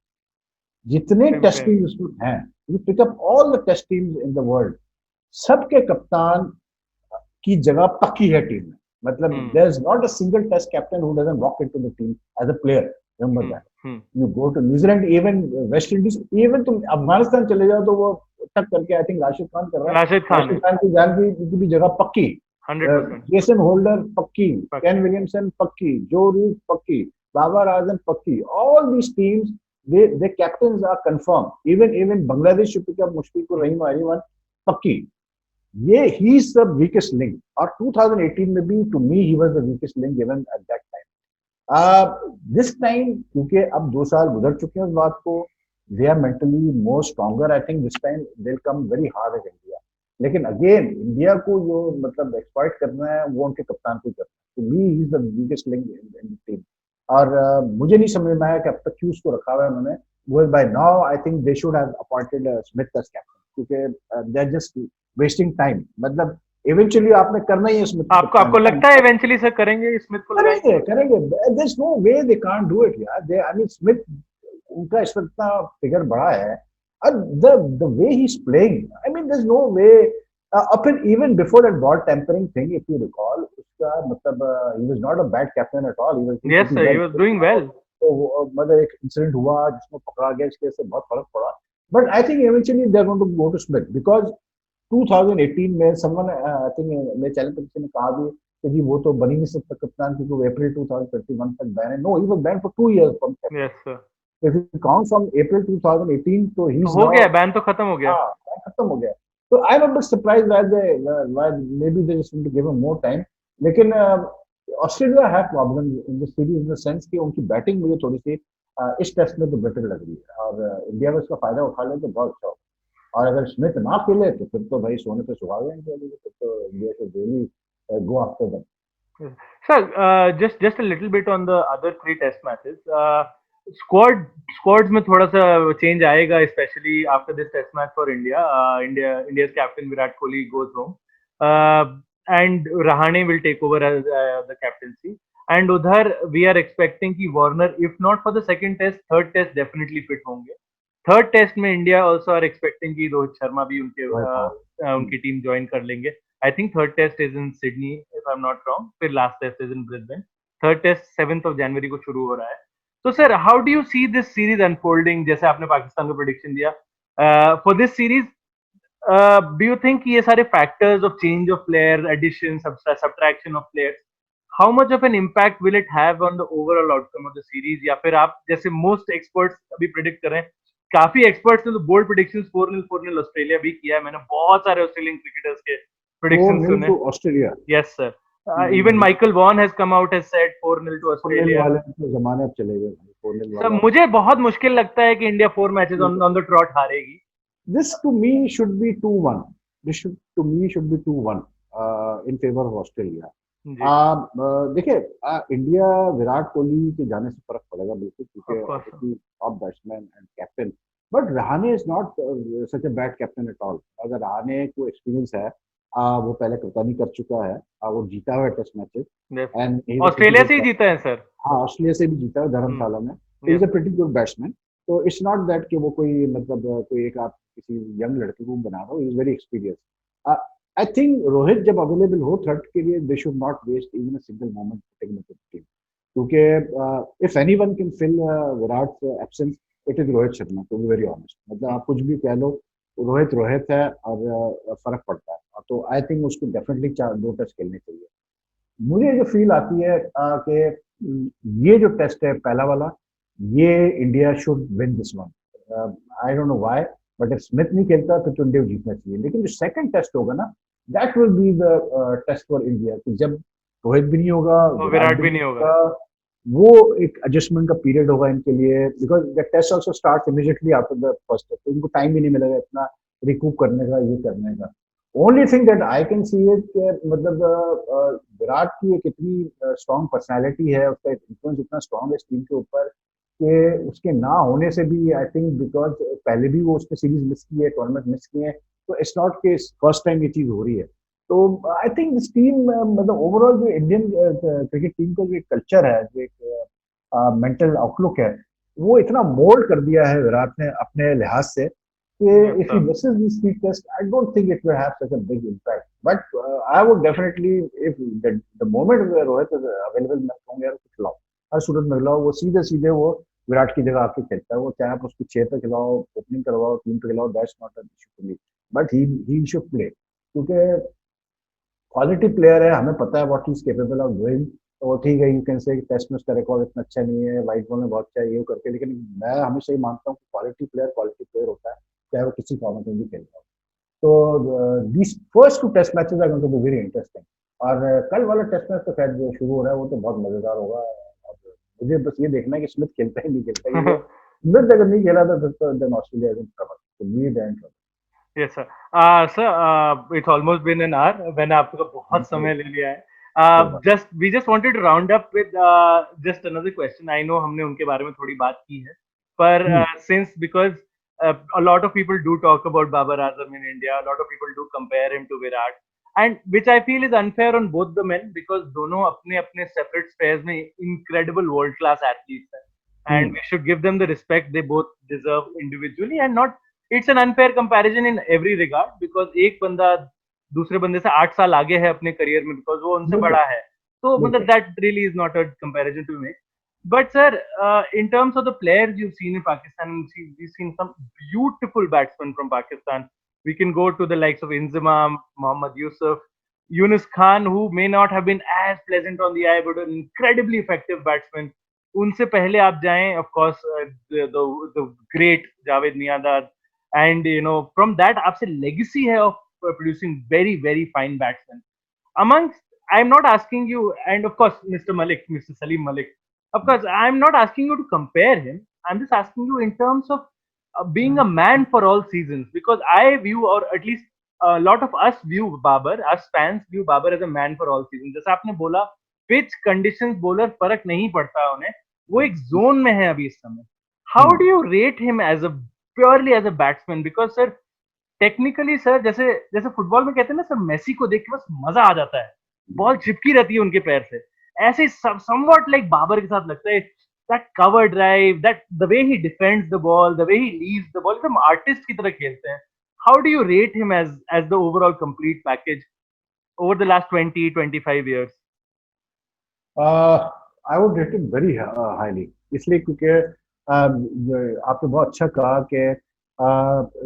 जितने टेस्ट टीम उसमें हैं, you pick up all the test teams in the world, सबके कप्तान की जगह पक्की है टीम में. मतलब there is not a single test captain who doesn't walk into the team as a player. Remember hmm, that. Hmm. You go to New Zealand, even West Indies, even तुम अफगानिस्तान चले जाओ तो वो टक करके आई थिंक राशिद खान कर रहा है. राशिद खान राशिद है. खान की जान की भी जगह पक्की. 100%. जेसन होल्डर पक्की, केन पक्की. विलियमसन पक्की, जो रूट पक्की, बाबर आजम पक्की. All these teams, they captains are confirm. Even Bangladesh should pick up Mushfiq और रहीम अरीवन पक्की. ये he is the weakest link. और 2018 में भी to me he was the weakest link given at that time. This time क्योंकि अब 2 साल गुजर चुके हैं उस बात को, they are mentally more stronger. I think this time they come very hard at India. लेकिन अगेन इंडिया को जो मतलब एक्सप्लॉइट करना है वो उनके कप्तान को करना है. तो me he is the weakest link in team. और मुझे नहीं समझ में आया कि अब तक क्यों उसको रखा हुआ है उन्होंने. well by now I think they should have appointed Smith as captain क्योंकि they're just wasting time. मतलब eventually आपने करना ही है स्मिथ को आपको कप्तान. आपको लगता है इवेंचुअली सर करेंगे, स्मिथ को लगाएंगे? करेंगे करेंगे. there's no way they can't do it यार. they I mean Smith, उनका इस वक्त इतना फिगर बड़ा है. and the way he's playing, I mean there's no way. Up and even before that ball tampering thing, if you recall, उसका मतलब he was not a bad captain at all. He was Yes sir, he was doing well. तो मतलब एक incident हुआ जिसमें पकड़ा गया, इसके से बहुत फर्क पड़ा. But I think eventually they are going to go to Smith because 2018 में समवन आई थिंक मेरे चैनल पर किसी ने कहा भी कि जी वो तो बनी नहीं सकता कप्तान क्योंकि वो अप्रैल 2021 तक बैन है. No, he was ban for 2 years from captain. Yes sir. If you count from April 2018 तो ही तो इज हो नाउ. गया, बैन तो खत्म हो गया. हाँ, खत्म हो गया. तो I am a bit surprised why maybe they just want to give him more time. लेकिन Australia have problem in the series in the sense कि उनकी बैटिंग मुझे थोड़ी सी इस टेस्ट में तो बेटर लग रही है. और इंडिया में इसका फायदा उठा ले तो बहुत अच्छा. और अगर स्मिथ ना खेले तो फिर तो भाई सोने पे सुहागे हैं. फिर तो India should really go after them. Sir, just a little bit on the other 3 test matches. Squads में थोड़ा सा change आएगा, especially after this test match for India. India's captain Virat Kohli goes home, and Rahane will take over as the captaincy. And उधर we are expecting कि Warner, if not for the second test, third test definitely fit होंगे. Third test में India also are expecting कि रोहित शर्मा भी उनकी team join कर लेंगे. I think third test is in Sydney if I am not wrong. फिर last test is in Brisbane. Third test 7th of January को शुरू हो रहा है. तो sir, how do you see this series unfolding? जैसे आपने पाकिस्तान को प्रेडिक्शन दिया for this series, do you think ये सारे factors of change of players, addition, subtraction of players, how much of an impact will it have on the overall outcome of the series? या फिर आप जैसे most experts अभी predict कर रहे हैं, काफी एक्सपर्ट्स ने तो बोल्ड प्रेडिक्शंस 4-0 ऑस्ट्रेलिया भी किया है. मैंने बहुत सारे ऑस्ट्रेलियन क्रिकेटर्स के प्रेडिक्शंस सुने. Australia. Yes sir. Even Michael Vaughan has come out, has said 4-0 to Australia. तो जमाने अब चले गए 4-0 सर, मुझे बहुत मुश्किल लगता है कि India 4 matches on the trot हारेगी. This to me should be 2-1. This to me should be 2-1 in favor of Australia. देखिए इंडिया विराट कोहली के जाने से फर्क पड़ेगा बिल्कुल क्योंकि top batsman and captain. But Rahane is not such a bad captain at all. अगर रहाणे को एक्सपीरियंस है, वो पहले कप्तानी कर चुका है, वो जीता हुआ है टेस्ट मैचेस. एंड ऑस्ट्रेलिया से ही जीता है सर. हाँ, ऑस्ट्रेलिया से भी जीता है धर्मशाला में. Is a pretty good batsman. तो इट्स नॉट दैट कि वो कोई मतलब कोई एक आप किसी यंग लड़के को बना रहे हो. Is very experience. I think Rohit जब अवेलेबल हो थर्ड के लिए, they should not waste even a single moment putting him into the team. क्योंकि if anyone can fill Virat's absence, it is Rohit Sharma. To be very honest, मतलब आप कुछ भी कह लो, रोहित है और फर्क पड़ता है. तो आई थिंक उसको डेफिनेटली 2 टेस्ट खेलने चाहिए. मुझे जो फील आती है कि ये जो टेस्ट है पहला वाला, ये India should win this one. I don't know why, but if Smith नहीं खेलता तो इंडिया को जीतना चाहिए. लेकिन जो सेकंड टेस्ट होगा ना, that will be the test for India. कि जब रोहित भी नहीं होगा, विराट भी नहीं होगा, वो एक एडजस्टमेंट का पीरियड होगा इनके लिए. Because the test also start immediately after the first test. तो इनको टाइम भी नहीं मिलेगा इतना रिकूप करने का, ये करने का. Only thing that I can see is मतलब विराट की एक इतनी स्ट्रॉन्ग पर्सनैलिटी है, उसका इन्फ्लुएंस इतना स्ट्रॉन्ग है इस टीम के ऊपर कि उसके ना होने से भी आई थिंक, बिकॉज पहले भी वो उसने सीरीज मिस की है, टूर्नामेंट मिस किए हैं, तो इट्स नॉट के फर्स्ट टाइम ये चीज हो रही है. तो आई थिंक दिस टीम मतलब ओवरऑल जो इंडियन क्रिकेट टीम का जो एक कल्चर है, जो एक मेंटल आउटलुक है, वो इतना मोल्ड कर दिया है विराट ने अपने लिहाज से कि if he misses these 3 tests, I don't think it will have such a big impact. But I would definitely, if the moment where Rohit is available, मैं कहूँगा यार कुछ लाओ. हर सूरत में खिलाओ, वो सीधे सीधे वो विराट की जगह आके खेलता है। वो चाहे आप उसको 6 पे खिलाओ, ओपनिंग करवाओ, 3 पे खिलाओ, that's not an issue to me, but he should play, क्योंकि क्वालिटी प्लेयर है, हमें पता है what he is capable of doing. तो वो ठीक है, यू कैन से टेस्ट में उसका रिकॉर्ड इतना अच्छा नहीं है, वाइट बॉल में बहुत अच्छा है ये करके, लेकिन मैं हमेशा ही मानता हूँ कि क्वालिटी प्लेयर होता है, चाहे वो किसी फॉर्मेट में भी खेल रहा हो। तो these first two test matches are going to be very interesting. और कल वाला टेस्ट मैच तो खैर जो शुरू हो रहा है वो तो बहुत मजेदार होगा। और मुझे बस ये देखना है कि स्मिथ खेलता ही नहीं खेलता, क्योंकि स्मिथ अगर नहीं खेला तो फिर तो then Australia is in trouble, तो we are in trouble. Yes, sir. Sir, it's almost been an hour. मैंने आपका बहुत समय ले लिया है. कोई बात We just wanted to round up with just another question. I know हमने उनके बारे में थोड़ी बात की है, पर नहीं। since because a lot of people do talk about Babar Azam in India, a lot of people do compare him to Virat, and which I feel is unfair on both the men because दोनों अपने अपने separate spheres में incredible world class athletes हैं, and we should give them the respect they both deserve individually and not. It's an unfair comparison in every regard because एक बंदा दूसरे बंदे से 8 साल आगे है अपने करियर में बिकॉज वो उनसे बिल्कुल बड़ा है, तो मतलब बिल्कुल। That really is not a comparison to make. But sir, in terms of the players you've seen in Pakistan, we've seen some beautiful batsmen from Pakistan. We can go to the likes of Inzamam, Mohammad Yusuf, Yunus Khan, who may not have been as pleasant on the eye, but an incredibly effective batsman. उनसे पहले आप जाएं, of course, the great Javed Miandad, and from that आपसे legacy है of producing very very fine batsmen. Amongst, I'm not asking you, and of course Mr. Salim Malik, of course I'm not asking you to compare him. I'm just asking you in terms of being a man for all seasons, because I view, or at least a lot of us view Babar, us fans view Babar as a man for all seasons. जैसा आपने बोला, pitch conditions bowler फर्क नहीं पड़ता है उन्हें, वो एक जोन में है अभी इस समय. How do you rate him as a purely as a batsman? Because sir technically sir, जैसे जैसे फुटबॉल में कहते हैं ना सर, मेसी को देख के बस मजा आ जाता है, बॉल चिपकी रहती है उनके पैर से, ऐसे समवॉट लाइक बाबर के साथ लगता है. That cover drive, that the way he defends the ball, the way he leaves the ball, एकदम आर्टिस्ट की तरह खेलते हैं. How do you rate him as the overall complete package over the last 20-25 years? I would rate it very highly, इसलिए क्योंकि आपने बहुत अच्छा कहा कि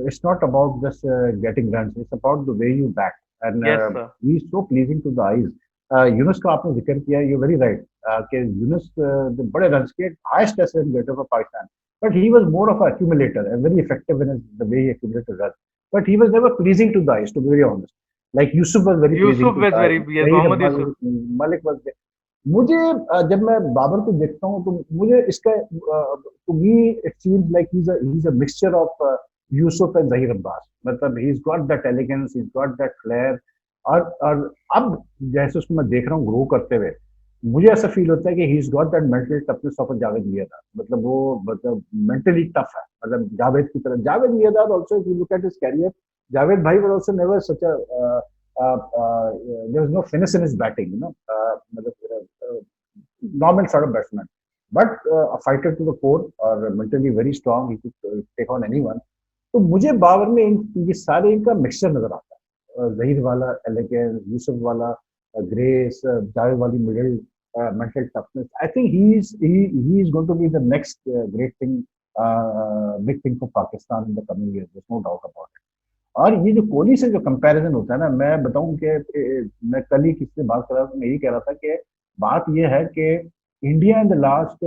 it's not about just getting run, it's about the way you bat, and Yes, sir. He is so pleasing to the eyes. Younis का आपने जिक्र किया, यू वेरी राइट कि यूनुस बड़े रन के highest test run getter for Pakistan, but he was more of a accumulator and very effective in the way he accumulated runs. But he was never pleasing to the eyes, to be very honest. Like Yusuf was very pleasing Yusuf to was the very, eyes. yes, Zaheer Mohammad Yusuf. Malik was there. मुझे जब मैं बाबर को देखता हूँ तो मुझे इसका to me it seems like he is a mixture of Yusuf and Zaheer Abbas. मतलब he is got that elegance, he is got that flair. और अब जैसे उसको मैं देख रहा हूँ ग्रो करते हुए, मुझे ऐसा फील होता है कि he is got that mental toughness of Javed Miandad. मतलब वो मतलब मेंटली टफ है, मतलब जावेद की तरह. Javed Miandad also, if you look at his career, Javed भाई was also never such a there was no finish in his batting, मतलब normal sort of batsman, but a fighter to the core or mentally very strong. He could take on anyone. तो मुझे बाबर में ये सारे इनका mixture नजर आता है. जहीर वाला एलिगेंस, यूसुफ वाला ग्रेस, जावेद वाली middle mental toughness. I think he is going to be the next great thing, big thing for Pakistan in the coming years. There's no doubt about it. और ये जो कोहली से जो कंपैरिजन होता है ना, मैं बताऊं कि मैं कल ही किससे बात कर रहा था, मैं यही कह रहा था कि बात ये है कि India in the last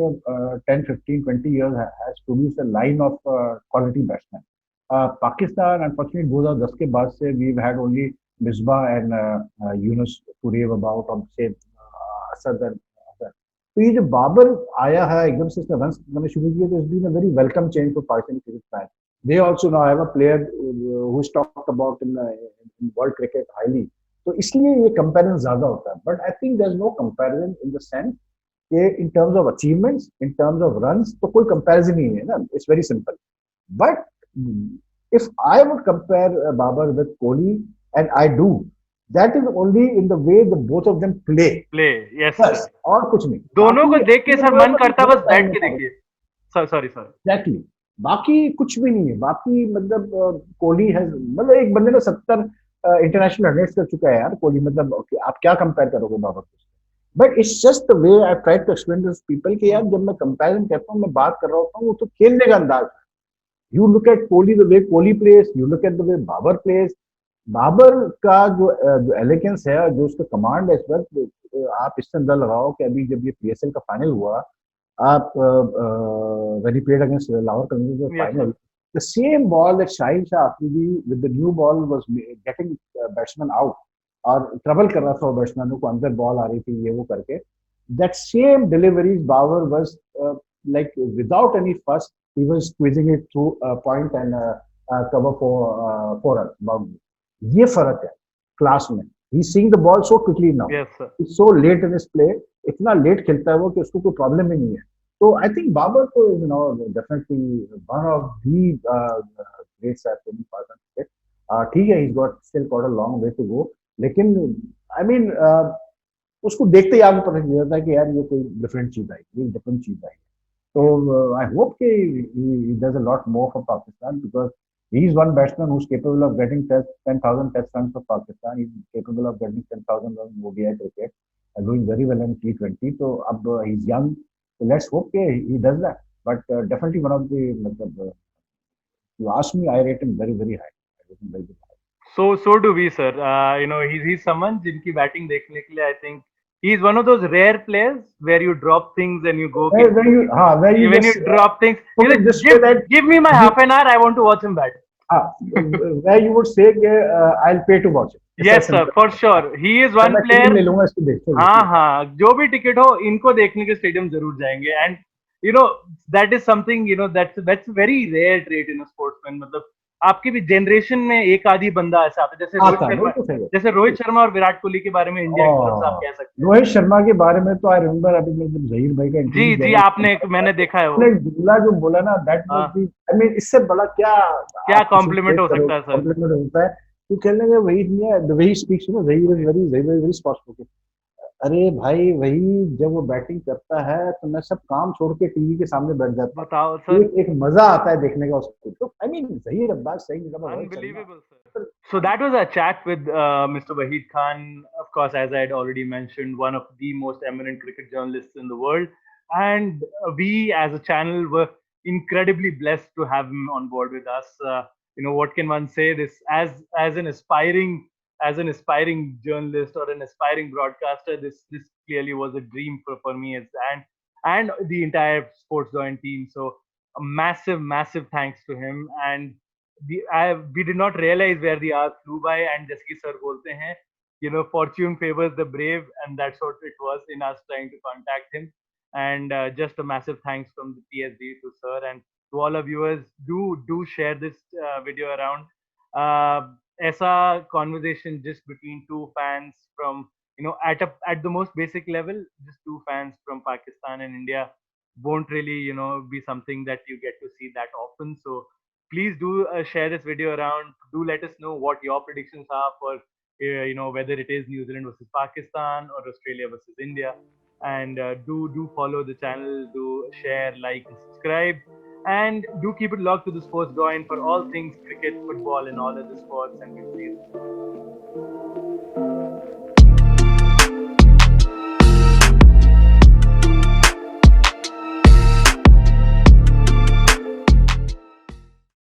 10-15-20 years has produced a line of quality batsman. Pakistan unfortunately 2010 के बाद से we had only Misbah and Younis to rave about, और से असद एंड अदर. तो ये जो बाबर आया है एकदम से इसने रन करने शुरू किए, तो it's been a very welcome change for Pakistani cricket fan. They also now have a player who's talked about in world cricket highly. तो इसलिए ये कंपैरिजन ज्यादा होता है. But I think there is no comparison in the sense कि in terms of achievements, in terms of runs, तो कोई comparison ही नहीं है ना. It's very simple. But if I would compare Babar with Kohli, and I do, that is only in the way the both of them play. Yes, बस sir. और कुछ नहीं. दोनों को देख के सर मन करता बस बैठ के देखिए. देखिए. Sorry sir. एग्जैक्टली. बाकी कुछ भी नहीं है. बाकी मतलब कोहली है, मतलब एक बंदे ने 70 इंटरनेशनल रन कर चुका है यार कोहली. मतलब आप क्या कंपेयर करोगे बाबर को? But it's just the way I try to explain to people कि यार जब मैं कंपैरिजन करता हूँ, मैं बात कर रहा होता हूँ, वो तो खेलने का अंदाज है। You look at Kohli, the way Kohli plays, you look at the way Babar plays. Babar का जो एलिगेंस है, जो उसका कमांड है इस वक्त, आप इससे अंदाजा लगाओ कि अभी जब ये पीएसएल का फाइनल हुआ, आप when he played against Lahore Qanun's Yes, sir. final, the same ball that Shahid Shah Afridi with the new ball was getting batsman out और ट्रबल कर रहा था वो बैट्समैनों को, अंदर बॉल आ रही थी ये वो करके, that same deliveries Babar was like without any fuss, he was squeezing it through a point and cover for runs boundary. ये फर्क है क्लास में. He's seeing the ball so quickly now. Yes, sir. He's so late in his play. इतना late खेलता है वो कि उसको कोई प्रॉब्लम ही नहीं है. तो आई थिंक बाबर को definitely one of the greats at Pakistan cricket. ठीक है, he's got still got a long way to go. लेकिन आई मीन उसको देखते ही आपको पता चल जाता है कि यार ये कोई डिफरेंट चीज आई, ये डिफरेंट चीज आई. तो आई होप कि he does a lot more for Pakistan because he is one batsman who's capable of getting 10,000 test runs for Pakistan. He's capable of getting 10,000 runs in ODI cricket, doing very well in T20. So अब he's young, so let's hope कि he does that. But definitely one of the मतलब you ask me, I rate him very very high. I rate him very very high. So do we, sir. He's someone जिनकी batting देखने के लिए I think he's one of those rare players where you drop things and you go. Where you When you just drop things, put you it like, this way that give me my you, half an hour. I want to watch him bat. where you would say कि I'll pay to watch it. ऐसा Yes, sir, simple. for sure. He is मैं one ticket player. ले लूंगा इसको देखते हाँ देखते. हाँ, जो भी टिकट हो इनको देखने के स्टेडियम जरूर जाएंगे. And you know that is something, that's very rare trait in sportsman. मतलब आपकी भी जनरेशन में एक आधी बंदा ऐसा आता है, जैसे रोहित आता है, शर्मा. बिल्कुल सही है. जैसे रोहित शर्मा और विराट कोहली के बारे में इंडिया की तरफ से आप और कह सकते हैं. रोहित शर्मा के बारे में तो आई रिमेम्बर अभी मैं जब जहीर भाई का जी इंटरव्यू जी, दे आपने मैंने देखा है वो. रहा जुमला जो बोला ना, दैट वाज हाँ, दी, आई मीन इससे बड़ा क्या क्या आप किसी को कॉम्प्लीमेंट पेश हो करो, सकता है सर. कॉम्प्लीमेंट होता है. तो कहने लगे वही नहीं है, the way he speaks, Zaheer is very very very spot. अरे भाई, वही जब वो बैटिंग करता है तो मैं सब काम छोड़ के टीवी के सामने बैठ जाता हूँ. बताओ सर. एक मजा आता है देखने का उसको. तो आई मीन जहीर अब्बास सही जगह पर, Rohit Sharma. Unbelievable, sir. So that was a chat with Mr. Wahid Khan, of course, as I had already mentioned, one of the most eminent cricket journalists in the world. And we, as a channel, were incredibly blessed to have him on board with us. What can one say? This as an aspiring journalist or an aspiring broadcaster, this clearly was a dream for me and the entire Sports Joint team. So a massive, massive thanks to him. And we did not realize where the hours flew by. And जैसे कि sir बोलते हैं, fortune favors the brave, and that's what it was in us trying to contact him. And just a massive thanks from the TSD to sir and to all our viewers. Do share this video around. ऐसा conversation just between two fans from, at the most basic level, just two fans from Pakistan and India won't really be something that you get to see that often. So please do share this video around. Do let us know what your predictions are for whether it is New Zealand versus Pakistan or Australia versus India. And do follow the channel, do share, like, and subscribe, and do keep it locked to the Sports Join for all things cricket, football, and all other sports. And we'll see you.